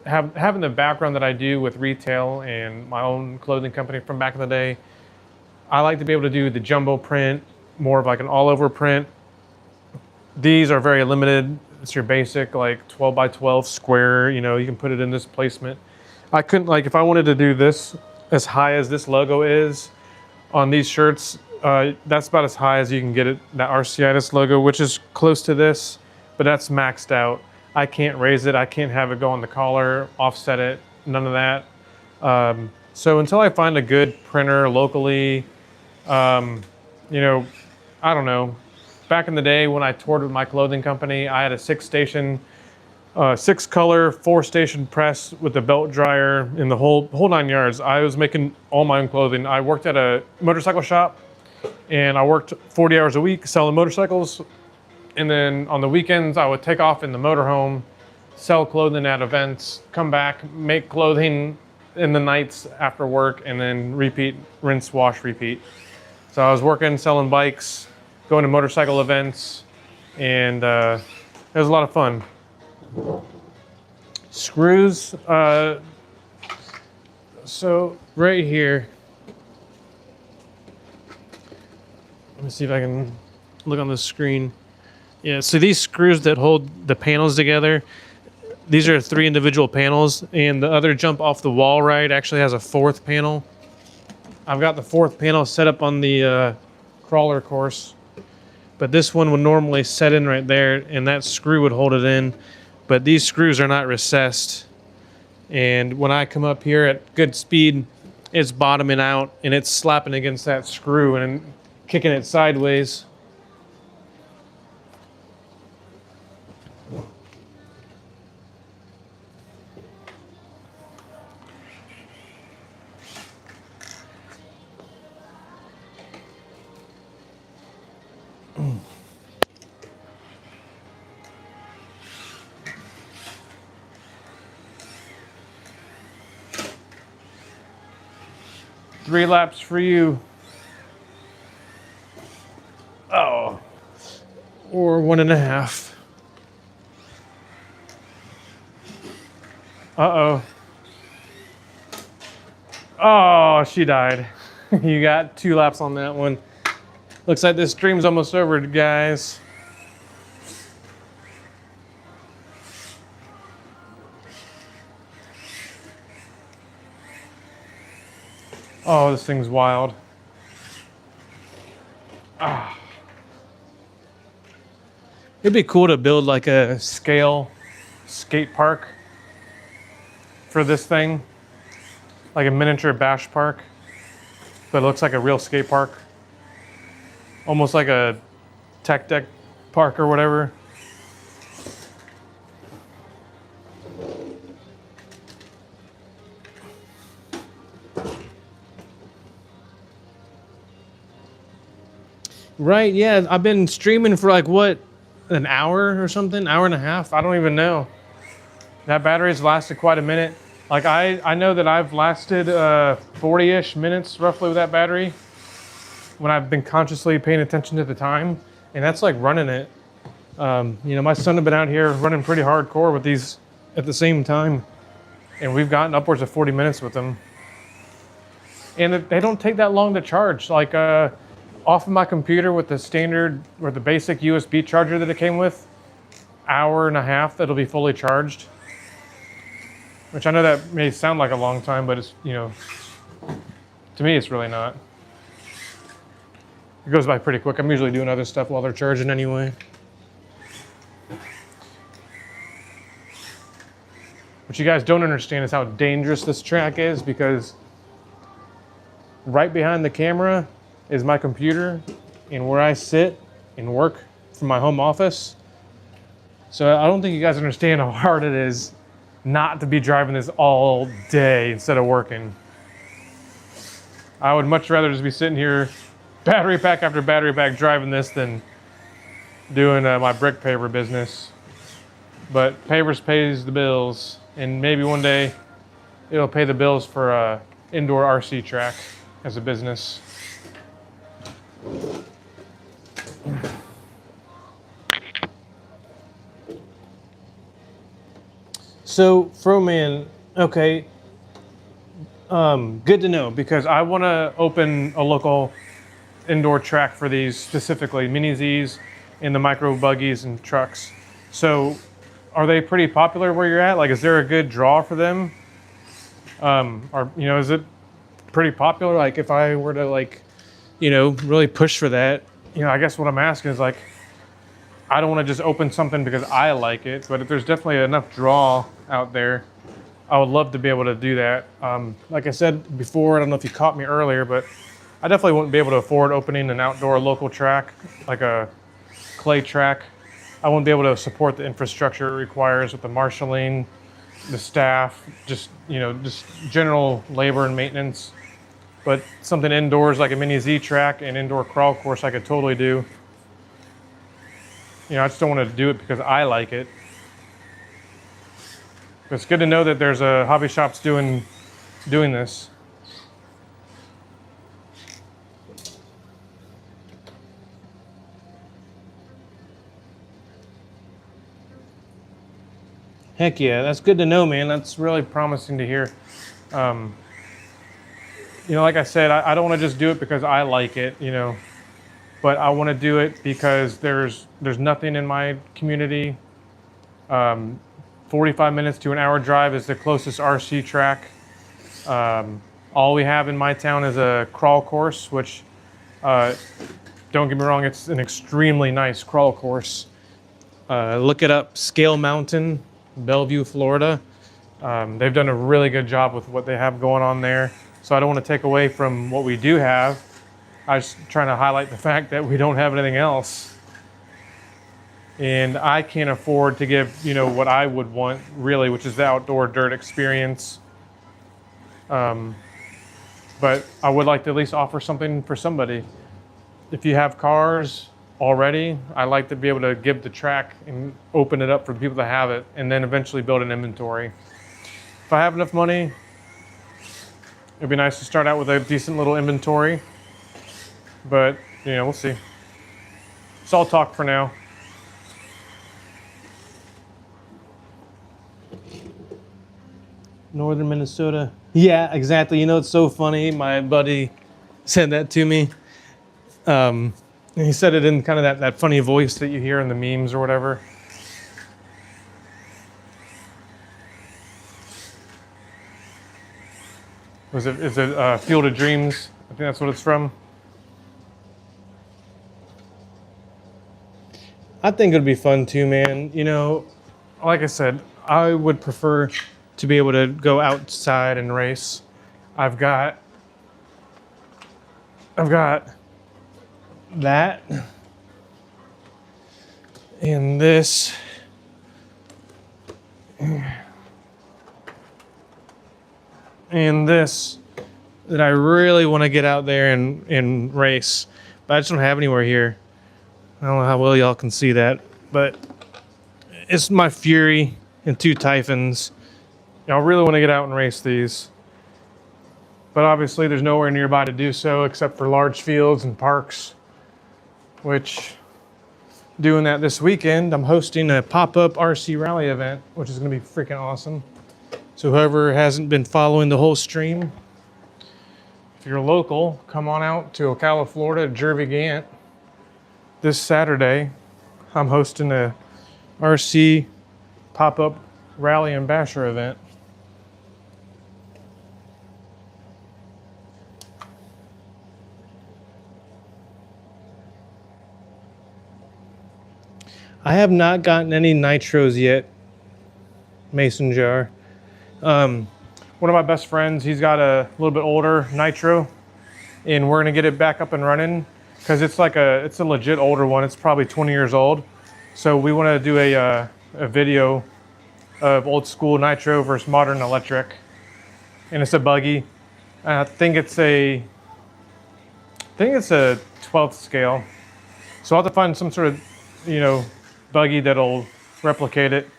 Having the background that I do with retail and my own clothing company from back in the day, I like to be able to do the jumbo print, more of like an all-over print. These are very limited. It's your basic like 12 by 12 square. You know, you can put it in this placement. I couldn't, like, if I wanted to do this as high as this logo is on these shirts, that's about as high as you can get it, that Arciitis logo, which is close to this, but that's maxed out. I can't raise it. I can't have it go on the collar, offset it, none of that. So until I find a good printer locally, you know, I don't know. Back in the day when I toured with my clothing company, I had a 6-station, 6-color, 4-station press with the belt dryer and the whole 9 yards. I was making all my own clothing. I worked at a motorcycle shop, and I worked 40 hours a week selling motorcycles. And then on the weekends, I would take off in the motorhome, sell clothing at events, come back, make clothing in the nights after work, and then repeat, rinse, wash, repeat. So I was working, selling bikes, going to motorcycle events, and it was a lot of fun. Screws, so right here, let me see if I can look on the screen. Yeah, so these screws that hold the panels together, these are 3 individual panels, and the other jump off the wall right actually has a 4th panel. I've got the 4th panel set up on the crawler course, but this one would normally set in right there, and that screw would hold it in, but these screws are not recessed, and when I come up here at good speed, it's bottoming out, and it's slapping against that screw and kicking it sideways. Three laps for you. Oh, or 1.5. Uh-oh. Oh, she died. You got 2 laps on that one. Looks like this stream's almost over, guys. Oh, this thing's wild. Ah. It'd be cool to build like a scale skate park for this thing. Like a miniature bash park, but it looks like a real skate park. Almost like a tech deck park or whatever. Right, yeah, I've been streaming for like what, an hour or something, 1.5 hours? I don't even know. That battery's lasted quite a minute. Like I know that I've lasted 40-ish minutes roughly with that battery when I've been consciously paying attention to the time, and that's like running it. You know, my son had been out here running pretty hardcore with these at the same time, and we've gotten upwards of 40 minutes with them. And they don't take that long to charge. Like off of my computer with the standard or the basic USB charger that it came with, 1.5 hours that'll be fully charged. Which I know that may sound like a long time, but it's, you know, to me it's really not. It goes by pretty quick. I'm usually doing other stuff while they're charging anyway. What you guys don't understand is how dangerous this track is, because right behind the camera is my computer and where I sit and work from my home office. So I don't think you guys understand how hard it is not to be driving this all day instead of working. I would much rather just be sitting here, battery pack after battery pack, driving this than doing my brick paver business. But pavers pays the bills, and maybe one day it'll pay the bills for a indoor RC track as a business. So, Froman, okay, good to know, because I want to open a local indoor track for these specifically, Mini Zs and the micro buggies and trucks. So, are they pretty popular where you're at? Like, is there a good draw for them? Or, you know, is it pretty popular? Like, if I were to, like, you know, really push for that, you know, I guess what I'm asking is, like, I don't want to just open something because I like it, but if there's definitely enough draw out there, I would love to be able to do that. Like I said before, I don't know if you caught me earlier, but I definitely wouldn't be able to afford opening an outdoor local track, like a clay track. I wouldn't be able to support the infrastructure it requires with the marshaling, the staff, just, you know, just general labor and maintenance. But something indoors like a mini Z track and indoor crawl course I could totally do. You know, I just don't want to do it because I like it. But it's good to know that there's a hobby shops doing this. Heck yeah, that's good to know, man. That's really promising to hear. You know, like I said, I don't want to just do it because I like it, you know, but I want to do it because there's nothing in my community. 45 minutes to an hour drive is the closest RC track. All we have in my town is a crawl course, which, don't get me wrong, it's an extremely nice crawl course. Look it up, Scale Mountain, Bellevue, Florida. They've done a really good job with what they have going on there. So I don't want to take away from what we do have. I was trying to highlight the fact that we don't have anything else. And I can't afford to give, you know, what I would want really, which is the outdoor dirt experience. But I would like to at least offer something for somebody. If you have cars already, I like to be able to give the track and open it up for people to have it, and then eventually build an inventory. If I have enough money, it'd be nice to start out with a decent little inventory, but you know, we'll see. It's all talk for now. Northern Minnesota. Yeah, exactly. You know, it's so funny. My buddy said that to me. And he said it in kind of that funny voice that you hear in the memes or whatever. Is it Field of Dreams? I think that's what it's from. I think it'd be fun too, man. You know, like I said, I would prefer to be able to go outside and race. I've got that and this. And this that I really want to get out there and race, but I just don't have anywhere here. I don't know how well y'all can see that, but it's my Fury and 2 Typhons. I really want to get out and race these, but obviously there's nowhere nearby to do so except for large fields and parks, which doing that this weekend, I'm hosting a pop-up RC rally event, which is going to be freaking awesome. So whoever hasn't been following the whole stream, if you're local, come on out to Ocala, Florida, Jervy Gant. This Saturday, I'm hosting a RC pop-up rally and basher event. I have not gotten any nitros yet, Mason Jar. One of my best friends, he's got a little bit older nitro, and we're gonna get it back up and running because it's a legit older one. It's probably 20 years old. So we want to do a video of old school nitro versus modern electric, and it's a buggy. I think it's a 12th scale. So I'll have to find some sort of, you know, buggy that'll replicate it.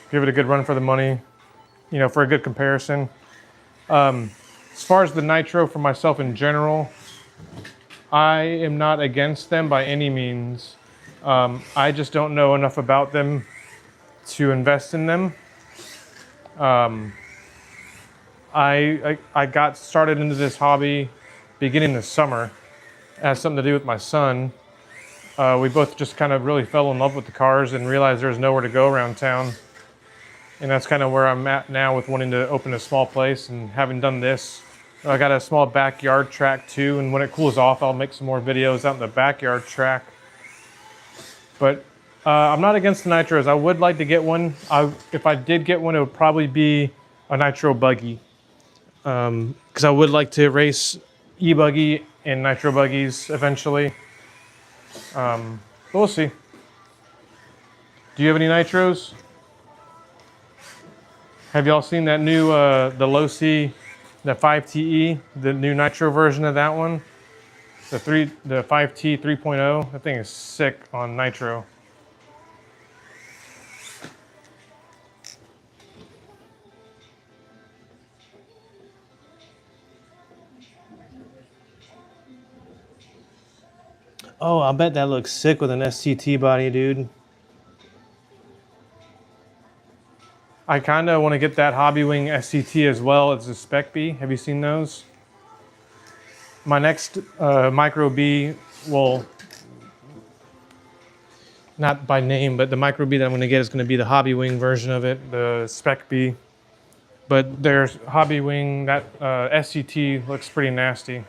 Give it a good run for the money, you know, for a good comparison. As far as the nitro for myself in general, I am not against them by any means. I just don't know enough about them to invest in them. I got started into this hobby beginning this summer. It has something to do with my son. We both just kind of really fell in love with the cars and realized there's nowhere to go around town. And that's kind of where I'm at now with wanting to open a small place and having done this. I got a small backyard track too, and when it cools off, I'll make some more videos out in the backyard track. But I'm not against the nitros. I would like to get one. If I did get one, it would probably be a nitro buggy. Because I would like to race e-buggy and nitro buggies eventually. But we'll see. Do you have any nitros? Have y'all seen that new, the Losi, the 5TE, the new nitro version of that one? The 5T 3.0, that thing is sick on nitro. Oh, I bet that looks sick with an SCT body, dude. I kind of want to get that Hobbywing SCT as well as the Spec B. Have you seen those? My next Micro B will, not by name, but the Micro B that I'm going to get is going to be the Hobbywing version of it, the Spec B. But there's Hobbywing, that SCT looks pretty nasty.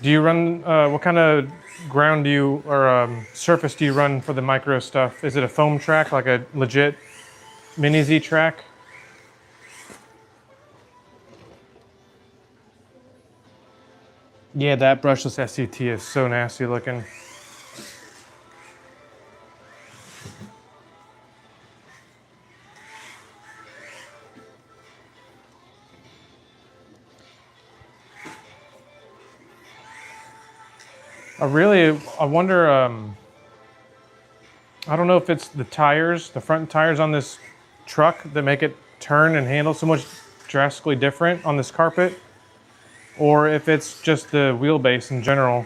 Do you run, what kind of ground do you, or surface do you run for the micro stuff? Is it a foam track, like a legit Mini Z track? Yeah, that brushless SCT is so nasty looking. I wonder, I don't know if it's the tires, the front tires on this truck that make it turn and handle so much drastically different on this carpet, or if it's just the wheelbase in general.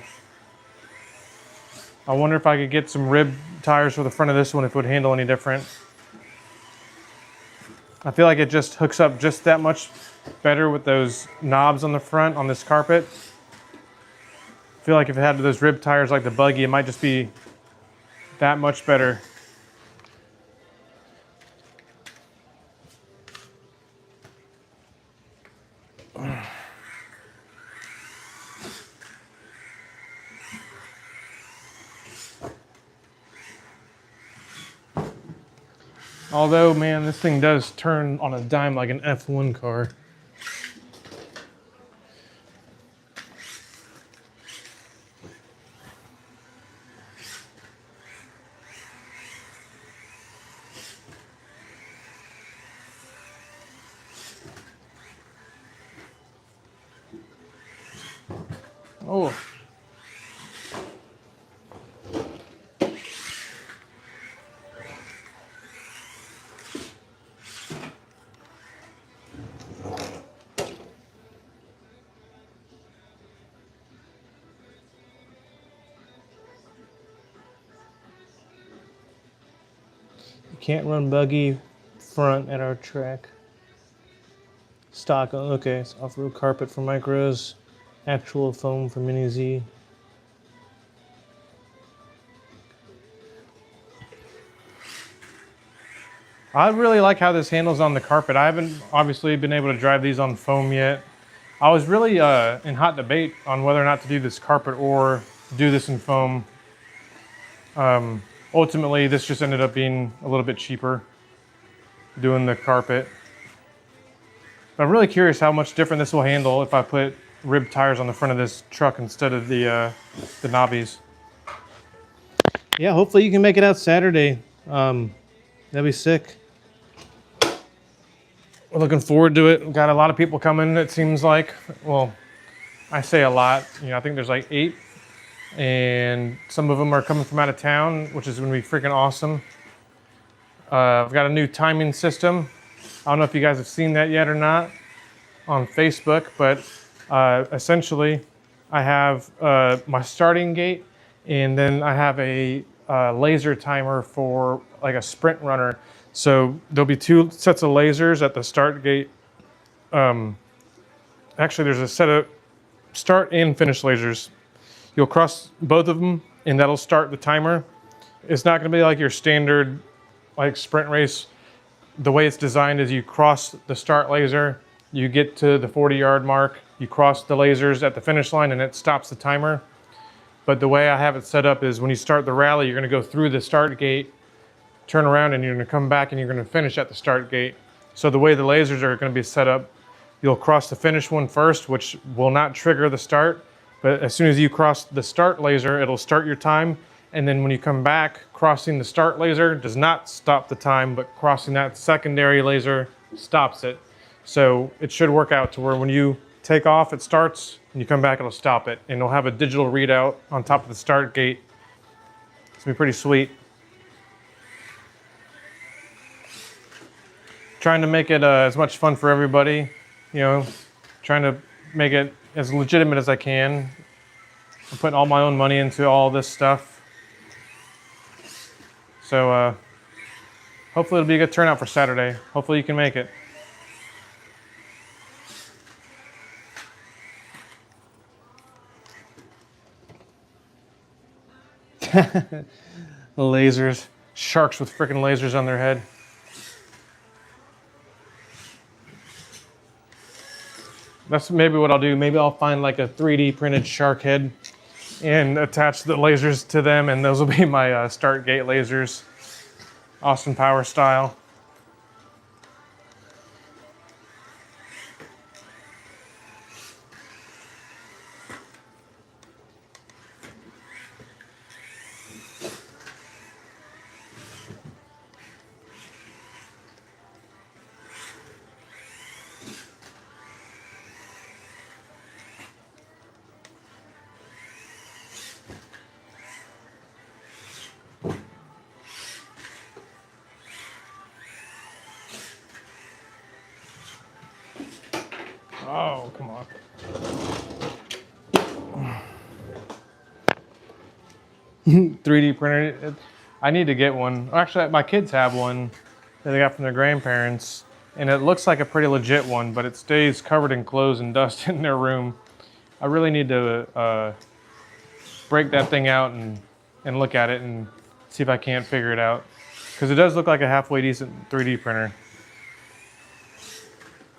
I wonder if I could get some rib tires for the front of this one, if it would handle any different. I feel like it just hooks up just that much better with those knobs on the front on this carpet. I feel like if it had those rib tires like the buggy, it might just be that much better. Although, man, this thing does turn on a dime like an F1 car. Oh. You can't run buggy front at our track. Stock, okay, it's off-road carpet for micros. Actual foam for Mini Z. I really like how this handles on the carpet. I haven't obviously been able to drive these on foam yet. I was really in hot debate on whether or not to do this carpet or do this in foam. Ultimately, this just ended up being a little bit cheaper doing the carpet. But I'm really curious how much different this will handle if I put rib tires on the front of this truck instead of the knobbies. Yeah, hopefully you can make it out Saturday. That'd be sick. We're looking forward to it. We've got a lot of people coming, it seems like. Well, I say a lot. You know, I think there's like 8. And some of them are coming from out of town, which is going to be freaking awesome. I've got a new timing system. I don't know if you guys have seen that yet or not on Facebook, but essentially I have my starting gate, and then I have a laser timer for like a sprint runner. So there'll be 2 sets of lasers at the start gate. Actually, there's a set of start and finish lasers. You'll cross both of them, and that'll start the timer. It's not going to be like your standard like sprint race. The way it's designed is you cross the start laser, you get to the 40-yard mark, you cross the lasers at the finish line and it stops the timer. But the way I have it set up is when you start the rally, you're gonna go through the start gate, turn around, and you're gonna come back and you're gonna finish at the start gate. So the way the lasers are gonna be set up, you'll cross the finish one first, which will not trigger the start. But as soon as you cross the start laser, it'll start your time. And then when you come back, crossing the start laser does not stop the time, but crossing that secondary laser stops it. So it should work out to where when you take off, it starts, and you come back, it'll stop it. And it'll have a digital readout on top of the start gate. It's gonna be pretty sweet. Trying to make it as much fun for everybody, you know, trying to make it as legitimate as I can. I'm putting all my own money into all this stuff. So hopefully it'll be a good turnout for Saturday. Hopefully you can make it. Lasers. Sharks with freaking lasers on their head. That's maybe what I'll do. Maybe I'll find like a 3D printed shark head and attach the lasers to them, and those will be my start gate lasers. Austin Power style. Oh, come on. 3D printer. I need to get one. Actually, my kids have one that they got from their grandparents, and it looks like a pretty legit one, but it stays covered in clothes and dust in their room. I really need to break that thing out and look at it and see if I can't figure it out. Because it does look like a halfway decent 3D printer.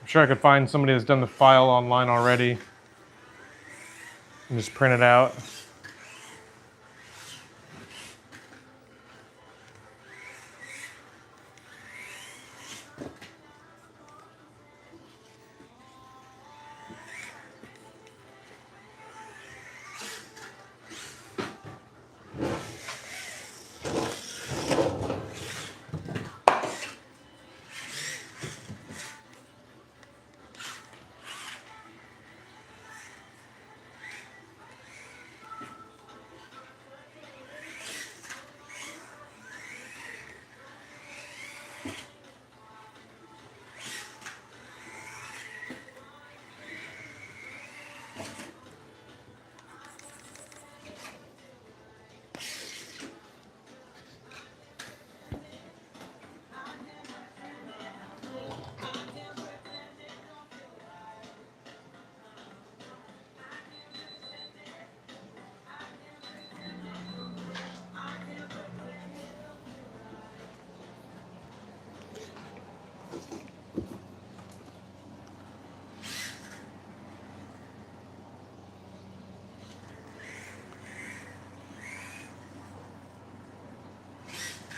I'm sure I could find somebody that's done the file online already and just print it out.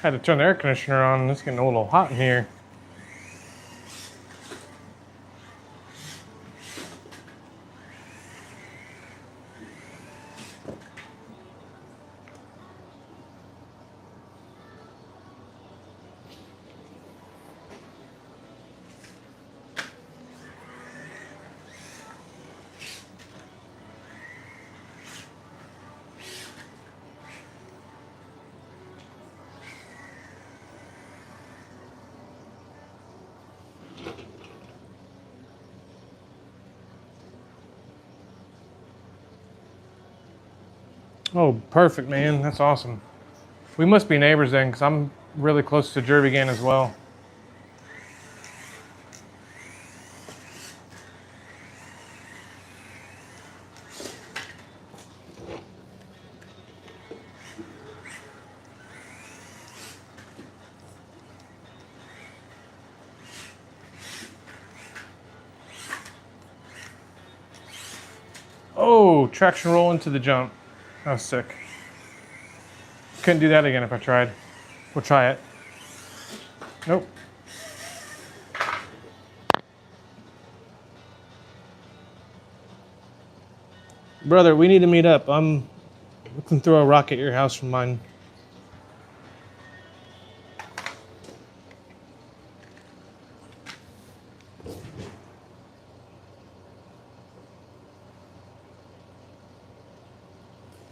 Had to turn the air conditioner on. It's getting a little hot in here. Oh, perfect, man. That's awesome. We must be neighbors then, because I'm really close to Jervigan as well. Oh, traction roll into the jump. That was sick. Couldn't do that again if I tried. We'll try it. Nope. Brother, we need to meet up. We can throw a rock at your house from mine.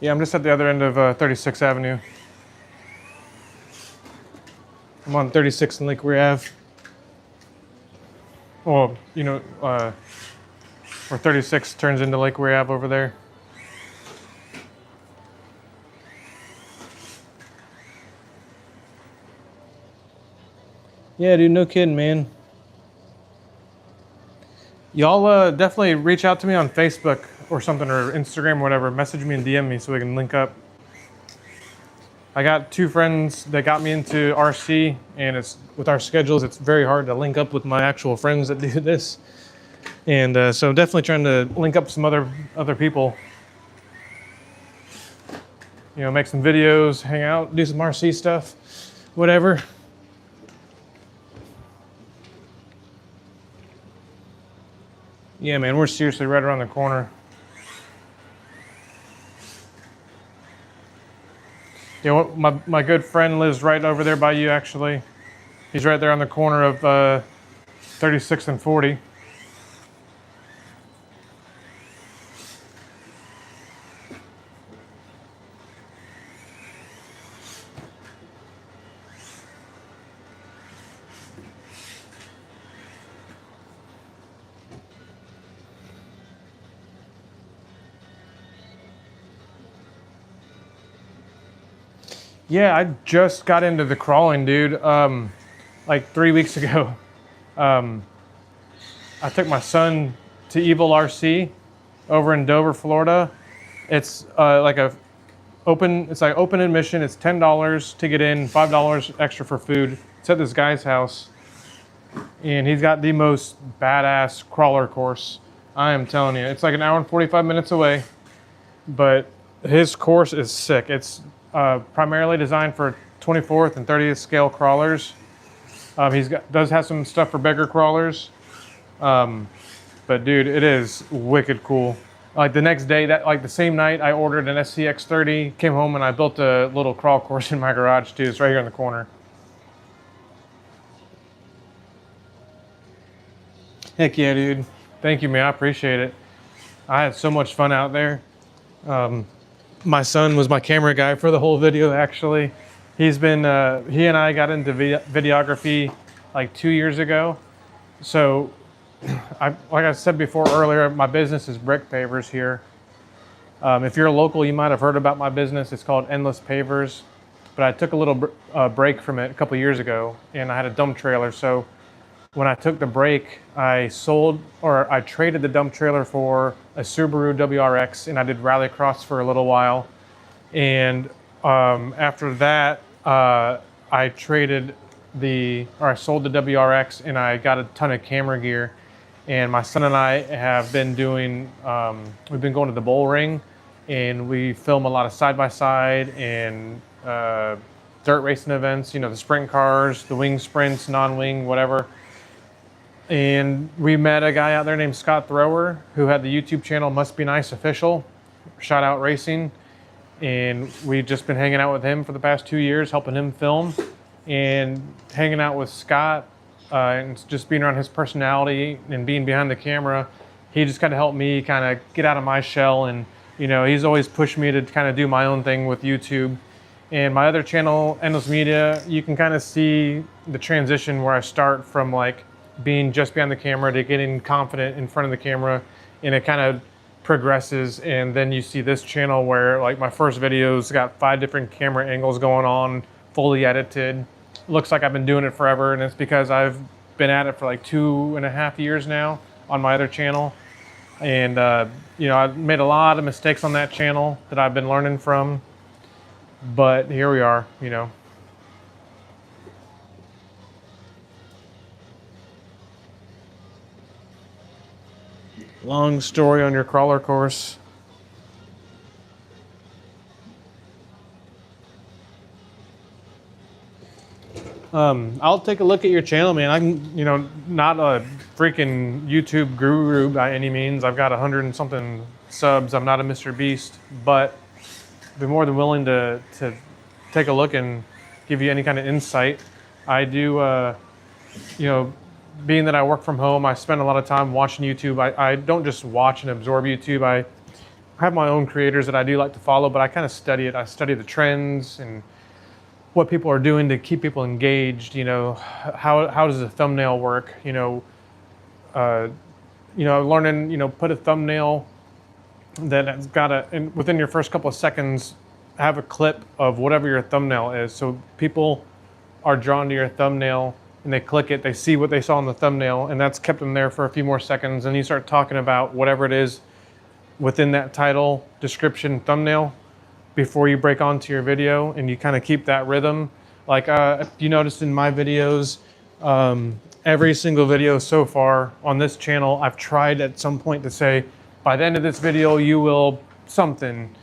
Yeah, I'm just at the other end of 36th Avenue. I'm on 36th and Lake Weir Ave. Well, you know, where 36 turns into Lake Weir Ave over there. Yeah, dude, no kidding, man. Y'all definitely reach out to me on Facebook or something, or Instagram or whatever. Message me and DM me so we can link up. I got 2 friends that got me into RC, and it's with our schedules, it's very hard to link up with my actual friends that do this. And so definitely trying to link up some other people. You know, make some videos, hang out, do some RC stuff, whatever. Yeah, man, we're seriously right around the corner. Yeah, well, my good friend lives right over there by you, actually. He's right there on the corner of 36 and 40. Yeah, I just got into the crawling, dude. Like 3 weeks ago. I took my son to Evil RC over in Dover, Florida. It's it's like open admission. It's $10 to get in, $5 extra for food. It's at this guy's house, and he's got the most badass crawler course. I am telling you, it's like an hour and 45 minutes away, but his course is sick. It's primarily designed for 24th and 30th scale crawlers. Does have some stuff for bigger crawlers, but dude, it is wicked cool. Like the next day, the same night, I ordered an SCX30, came home and I built a little crawl course in my garage too. It's right here in the corner. Heck yeah, dude. Thank you, man. I appreciate it. I had so much fun out there. My son was my camera guy for the whole video, actually. He and I got into videography like 2 years ago. So, like I said before earlier, my business is brick pavers here. If you're local, you might have heard about my business. It's called Endless Pavers. But I took a little break from it a couple years ago, and I had a dump trailer. So when I took the break, I traded the dump trailer for a Subaru WRX, and I did rallycross for a little while. And after that, I sold the WRX, and I got a ton of camera gear. And my son and I have been we've been going to the bull ring, and we film a lot of side-by-side and dirt racing events, you know, the sprint cars, the wing sprints, non-wing, whatever. And we met a guy out there named Scott Thrower who had the YouTube channel Must Be Nice Official, Shout Out Racing. And we've just been hanging out with him for the past 2 years, helping him film and hanging out with Scott and just being around his personality and being behind the camera. He just kind of helped me kind of get out of my shell. And, you know, he's always pushed me to kind of do my own thing with YouTube. And my other channel, Endless Media, you can kind of see the transition where I start from like being just behind the camera to getting confident in front of the camera, and it kind of progresses. And then you see this channel where like my first videos got 5 different camera angles going on, fully edited. Looks like I've been doing it forever, and it's because I've been at it for like 2.5 years now on my other channel. And you know, I've made a lot of mistakes on that channel that I've been learning from, but here we are, you know. Long story on your crawler course. I'll take a look at your channel, man. I'm, not a freaking YouTube guru by any means. I've got 100 and something subs. I'm not a Mr. Beast, but I'd be more than willing to take a look and give you any kind of insight. I do, being that I work from home, I spend a lot of time watching YouTube. I don't just watch and absorb YouTube. I have my own creators that I do like to follow, but I kind of study it. I study the trends and what people are doing to keep people engaged. How does a thumbnail work? Learning, put a thumbnail that's got within your first couple of seconds, have a clip of whatever your thumbnail is. So people are drawn to your thumbnail and they click it, they see what they saw in the thumbnail, and that's kept them there for a few more seconds. And you start talking about whatever it is within that title, description, thumbnail before you break onto your video, and you kind of keep that rhythm. Like you noticed in my videos, every single video so far on this channel, I've tried at some point to say, by the end of this video, you will something.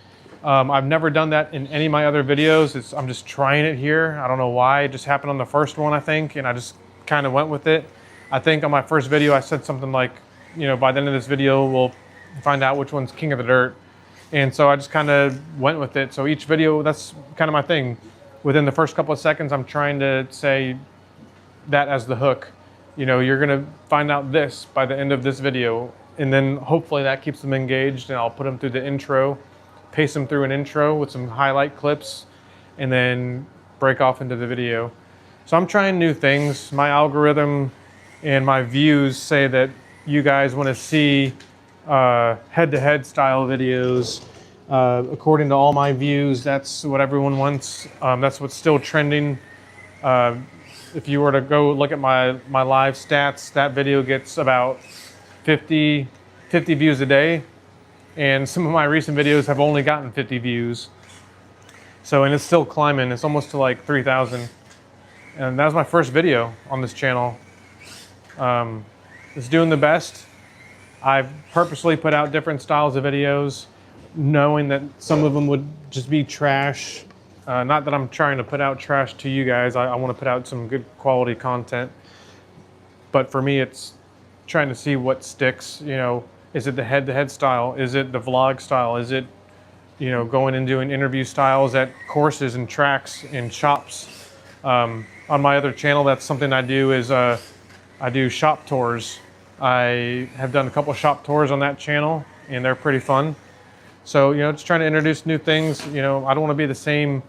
I've never done that in any of my other videos. I'm just trying it here. I don't know why. It just happened on the first one, I think, and I just kind of went with it. I think on my first video, I said something like, by the end of this video, we'll find out which one's king of the dirt. And so I just kind of went with it. So each video, that's kind of my thing. Within the first couple of seconds, I'm trying to say that as the hook. You're going to find out this by the end of this video. And then hopefully that keeps them engaged, and I'll put them through the intro, pace them through an intro with some highlight clips, and then break off into the video. So I'm trying new things. My algorithm and my views say that you guys want to see head-to-head style videos. According to all my views, that's what everyone wants. That's what's still trending. If you were to go look at my live stats, that video gets about 50 views a day. And some of my recent videos have only gotten 50 views. So, and it's still climbing. It's almost to like 3,000. And that was my first video on this channel. It's doing the best. I've purposely put out different styles of videos, knowing that some of them would just be trash. Not that I'm trying to put out trash to you guys. I want to put out some good quality content. But for me, it's trying to see what sticks. Is it the head-to-head style? Is it the vlog style? Is it, going and doing interview styles at courses and tracks and shops? On my other channel, that's something I do is I do shop tours. I have done a couple of shop tours on that channel, and they're pretty fun. So, just trying to introduce new things. I don't want to be the same.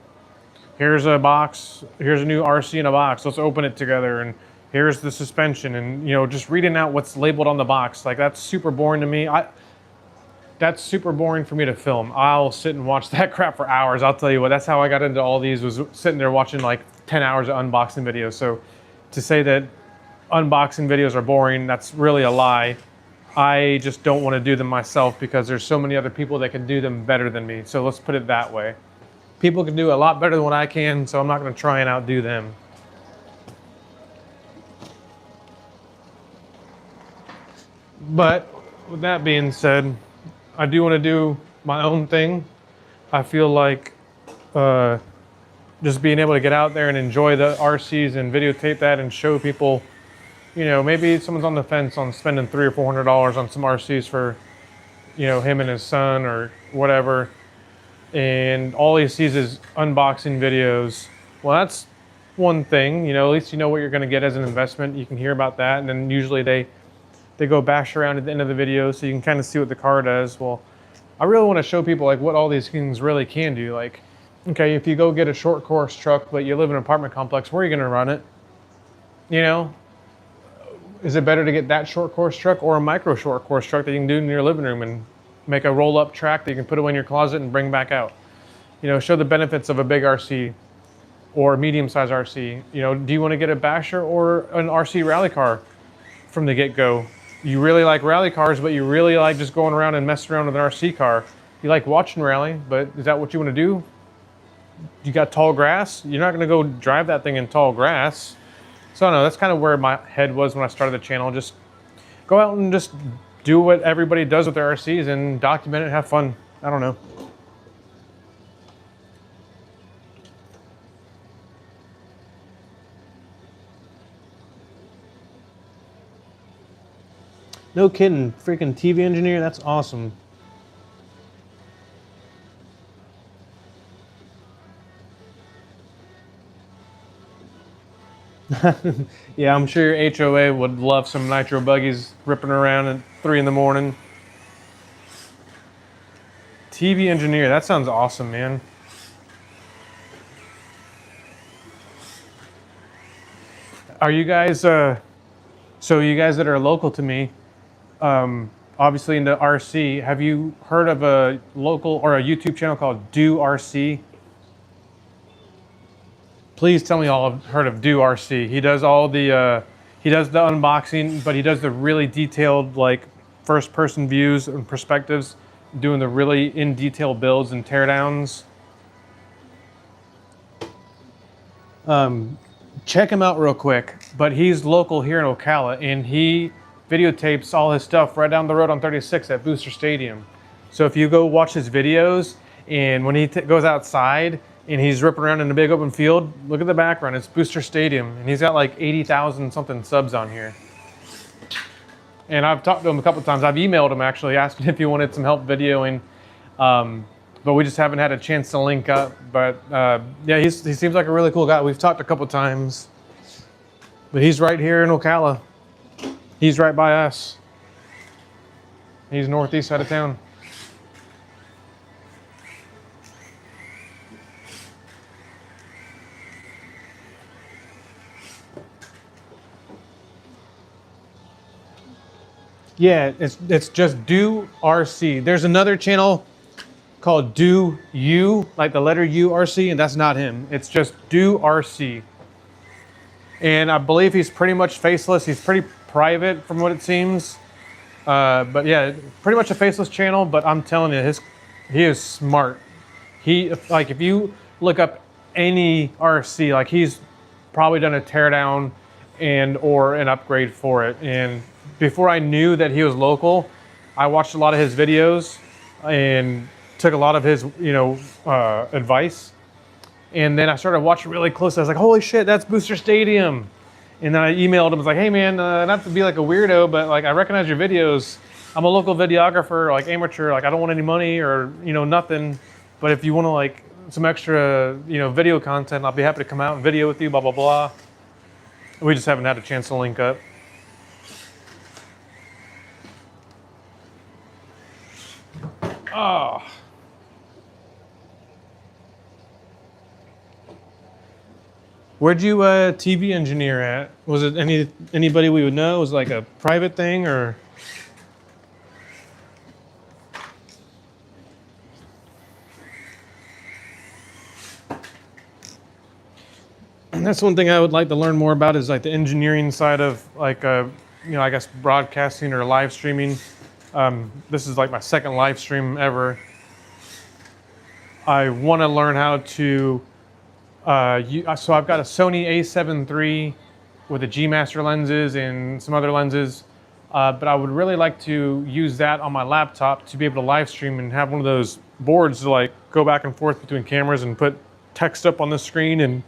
Here's a box. Here's a new RC in a box. Let's open it together. And here's the suspension. And, just reading out what's labeled on the box. Like, that's super boring to me. That's super boring for me to film. I'll sit and watch that crap for hours. I'll tell you what, that's how I got into all these, was sitting there watching like 10 hours of unboxing videos. So to say that unboxing videos are boring, that's really a lie. I just don't want to do them myself because there's so many other people that can do them better than me. So let's put it that way. People can do a lot better than what I can, so I'm not going to try and outdo them. But with that being said, I do want to do my own thing. I feel like just being able to get out there and enjoy the RCs and videotape that and show people, maybe someone's on the fence on spending $300 or $400 on some RCs for, him and his son or whatever. And all he sees is unboxing videos. Well, that's one thing, at least you know what you're going to get as an investment. You can hear about that. And then usually they go bash around at the end of the video so you can kind of see what the car does. Well, I really want to show people like what all these things really can do. Like, okay, if you go get a short course truck, but you live in an apartment complex, where are you going to run it? Is it better to get that short course truck or a micro short course truck that you can do in your living room and make a roll up track that you can put away in your closet and bring back out? Show the benefits of a big RC or medium size RC. Do you want to get a basher or an RC rally car from the get go? You really like rally cars, but you really like just going around and messing around with an RC car. You like watching rally, but is that what you want to do? You got tall grass? You're not going to go drive that thing in tall grass. So I don't know, that's kind of where my head was when I started the channel. Just go out and just do what everybody does with their RCs and document it, have fun. I don't know. No kidding. Freaking TV engineer. That's awesome. Yeah, I'm sure your HOA would love some nitro buggies ripping around at 3 in the morning. TV engineer. That sounds awesome, man. Are you guys, so you guys that are local to me, obviously into RC, have you heard of a local or a YouTube channel called Do RC? Please tell me y'all have heard of Do RC. He does all the, he does the unboxing, but he does the really detailed, like, first person views and perspectives, doing the really in detail builds and teardowns. Check him out real quick, but he's local here in Ocala, and he videotapes all his stuff right down the road on 36 at Booster Stadium. So if you go watch his videos, and when he goes outside and he's ripping around in a big open field, look at the background, it's Booster Stadium, and he's got like 80,000 something subs on here. And I've talked to him a couple of times. I've emailed him actually, asking if he wanted some help videoing, but we just haven't had a chance to link up. But yeah, he seems like a really cool guy. We've talked a couple times, but he's right here in Ocala. He's right by us. He's northeast side of town. Yeah, it's just Do RC. There's another channel called Do U, like the letter U RC, and that's not him. It's just Do RC. And I believe he's pretty much faceless. He's pretty private from what it seems. But yeah, pretty much a faceless channel, but I'm telling you, he is smart. Like if you look up any RC, like he's probably done a teardown and or an upgrade for it. And before I knew that he was local, I watched a lot of his videos and took a lot of his, advice. And then I started watching really close. I was like, holy shit, that's Booster Stadium. And then I emailed him, I was like, hey man, not to be like a weirdo, but like I recognize your videos. I'm a local videographer, like amateur, like I don't want any money or, nothing. But if you want to like some extra, video content, I'll be happy to come out and video with you, blah, blah, blah. We just haven't had a chance to link up. Oh. Where'd you TV engineer at? Was it anybody we would know? Was it like a private thing or? And that's one thing I would like to learn more about is like the engineering side of like, I guess broadcasting or live streaming. This is like my second live stream ever. I want to learn how to, so I've got a Sony a7 III with the G Master lenses and some other lenses, but I would really like to use that on my laptop to be able to live stream and have one of those boards to like go back and forth between cameras and put text up on the screen and,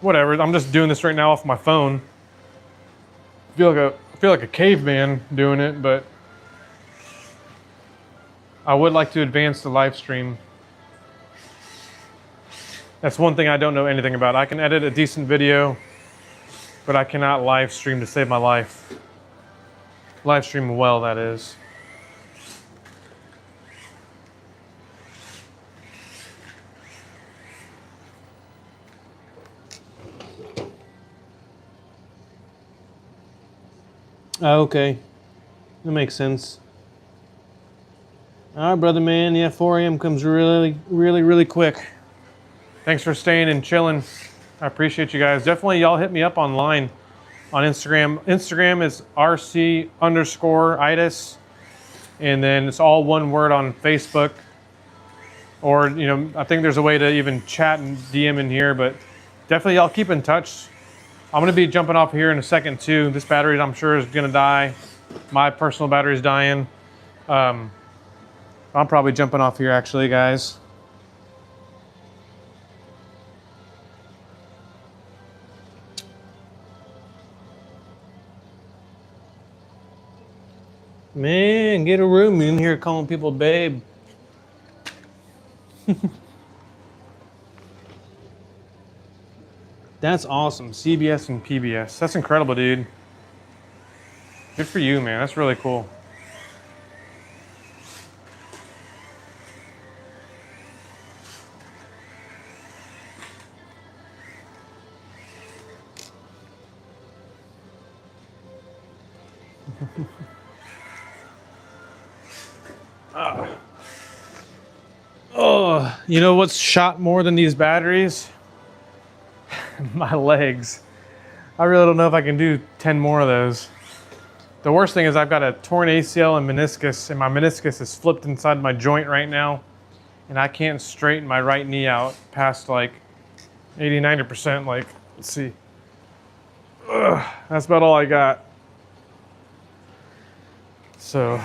whatever. I'm just doing this right now off my phone. I feel like a caveman doing it, but I would like to advance the live stream. That's one thing I don't know anything about. I can edit a decent video, but I cannot live stream to save my life. Live stream well, that is. Okay, that makes sense. All right, brother man. Yeah, 4 a.m. comes really, really, really quick. Thanks for staying and chilling. I appreciate you guys. Definitely, y'all hit me up online on Instagram. Instagram is RC_itis, and then it's all one word on Facebook. Or I think there's a way to even chat and DM in here. But definitely, y'all keep in touch. I'm gonna be jumping off here in a second too. This battery, I'm sure, is gonna die. My personal battery is dying. I'm probably jumping off here actually, guys. Man, get a room in here calling people babe. That's awesome. CBS and PBS. That's incredible, dude. Good for you, man. That's really cool. Oh, you know what's shot more than these batteries? My legs. I really don't know if I can do 10 more of those. The worst thing is I've got a torn ACL and meniscus, and my meniscus is flipped inside my joint right now, and I can't straighten my right knee out past like 80, 90%. Like, let's see. Ugh, that's about all I got. So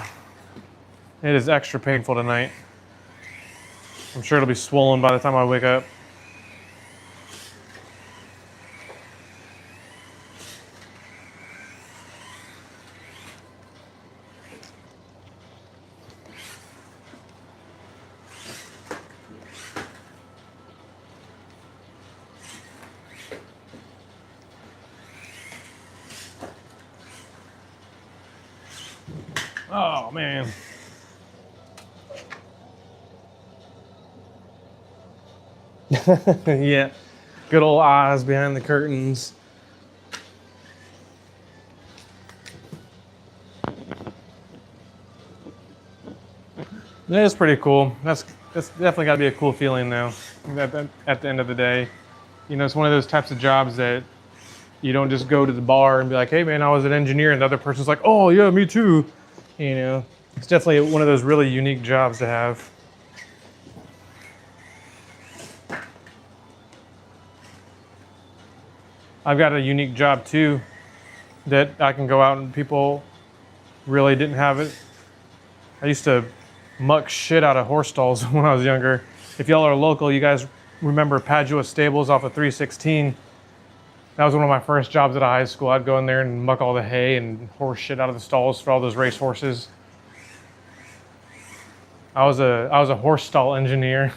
it is extra painful tonight. I'm sure it'll be swollen by the time I wake up. Oh, man. Yeah, good old eyes behind the curtains. That is pretty cool. That's definitely got to be a cool feeling, though. At the end of the day, you know, it's one of those types of jobs that you don't just go to the bar and be like, "Hey, man, I was an engineer," and the other person's like, "Oh, yeah, me too." You know, it's definitely one of those really unique jobs to have. I've got a unique job too that I can go out and people really didn't have it. I used to muck shit out of horse stalls when I was younger. If y'all are local, you guys remember Padua Stables off of 316. That was one of my first jobs out of high school. I'd go in there and muck all the hay and horse shit out of the stalls for all those race horses. I was a horse stall engineer.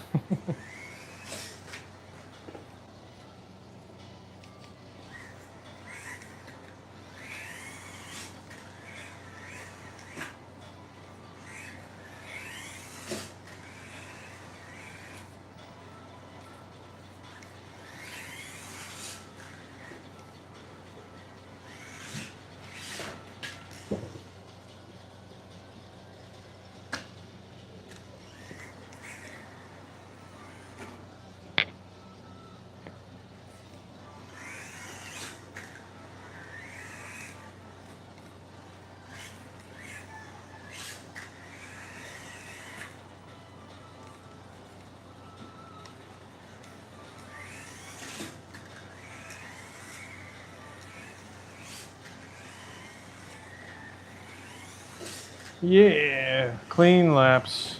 Yeah, clean laps.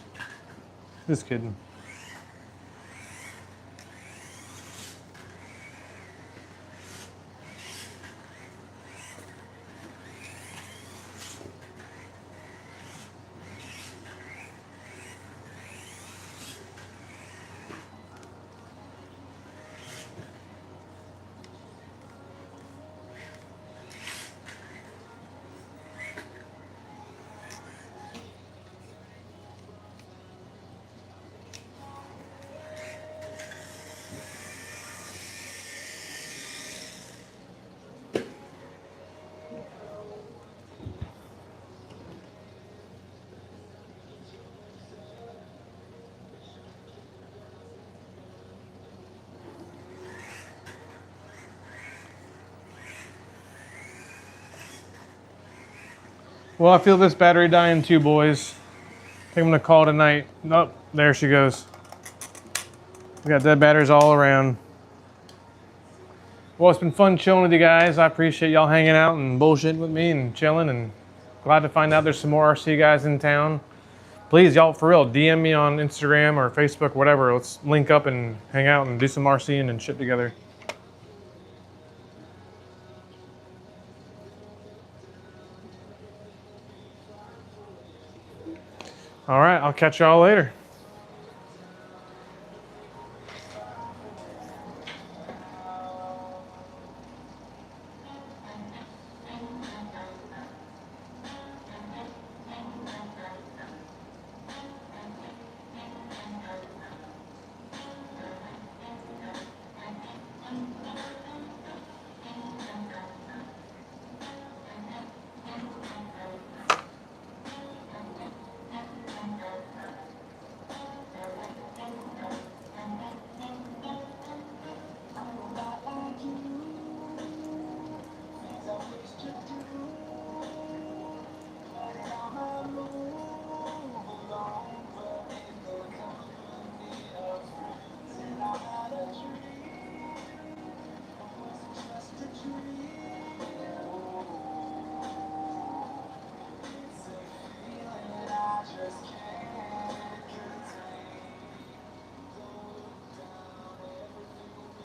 Just kidding. Well, I feel this battery dying too, boys. I think I'm gonna call it a night. Nope, there she goes. We got dead batteries all around. Well, it's been fun chilling with you guys. I appreciate y'all hanging out and bullshitting with me and chilling, and glad to find out there's some more RC guys in town. Please, y'all, for real, DM me on Instagram or Facebook, whatever. Let's link up and hang out and do some RCing and shit together. All right, I'll catch y'all later.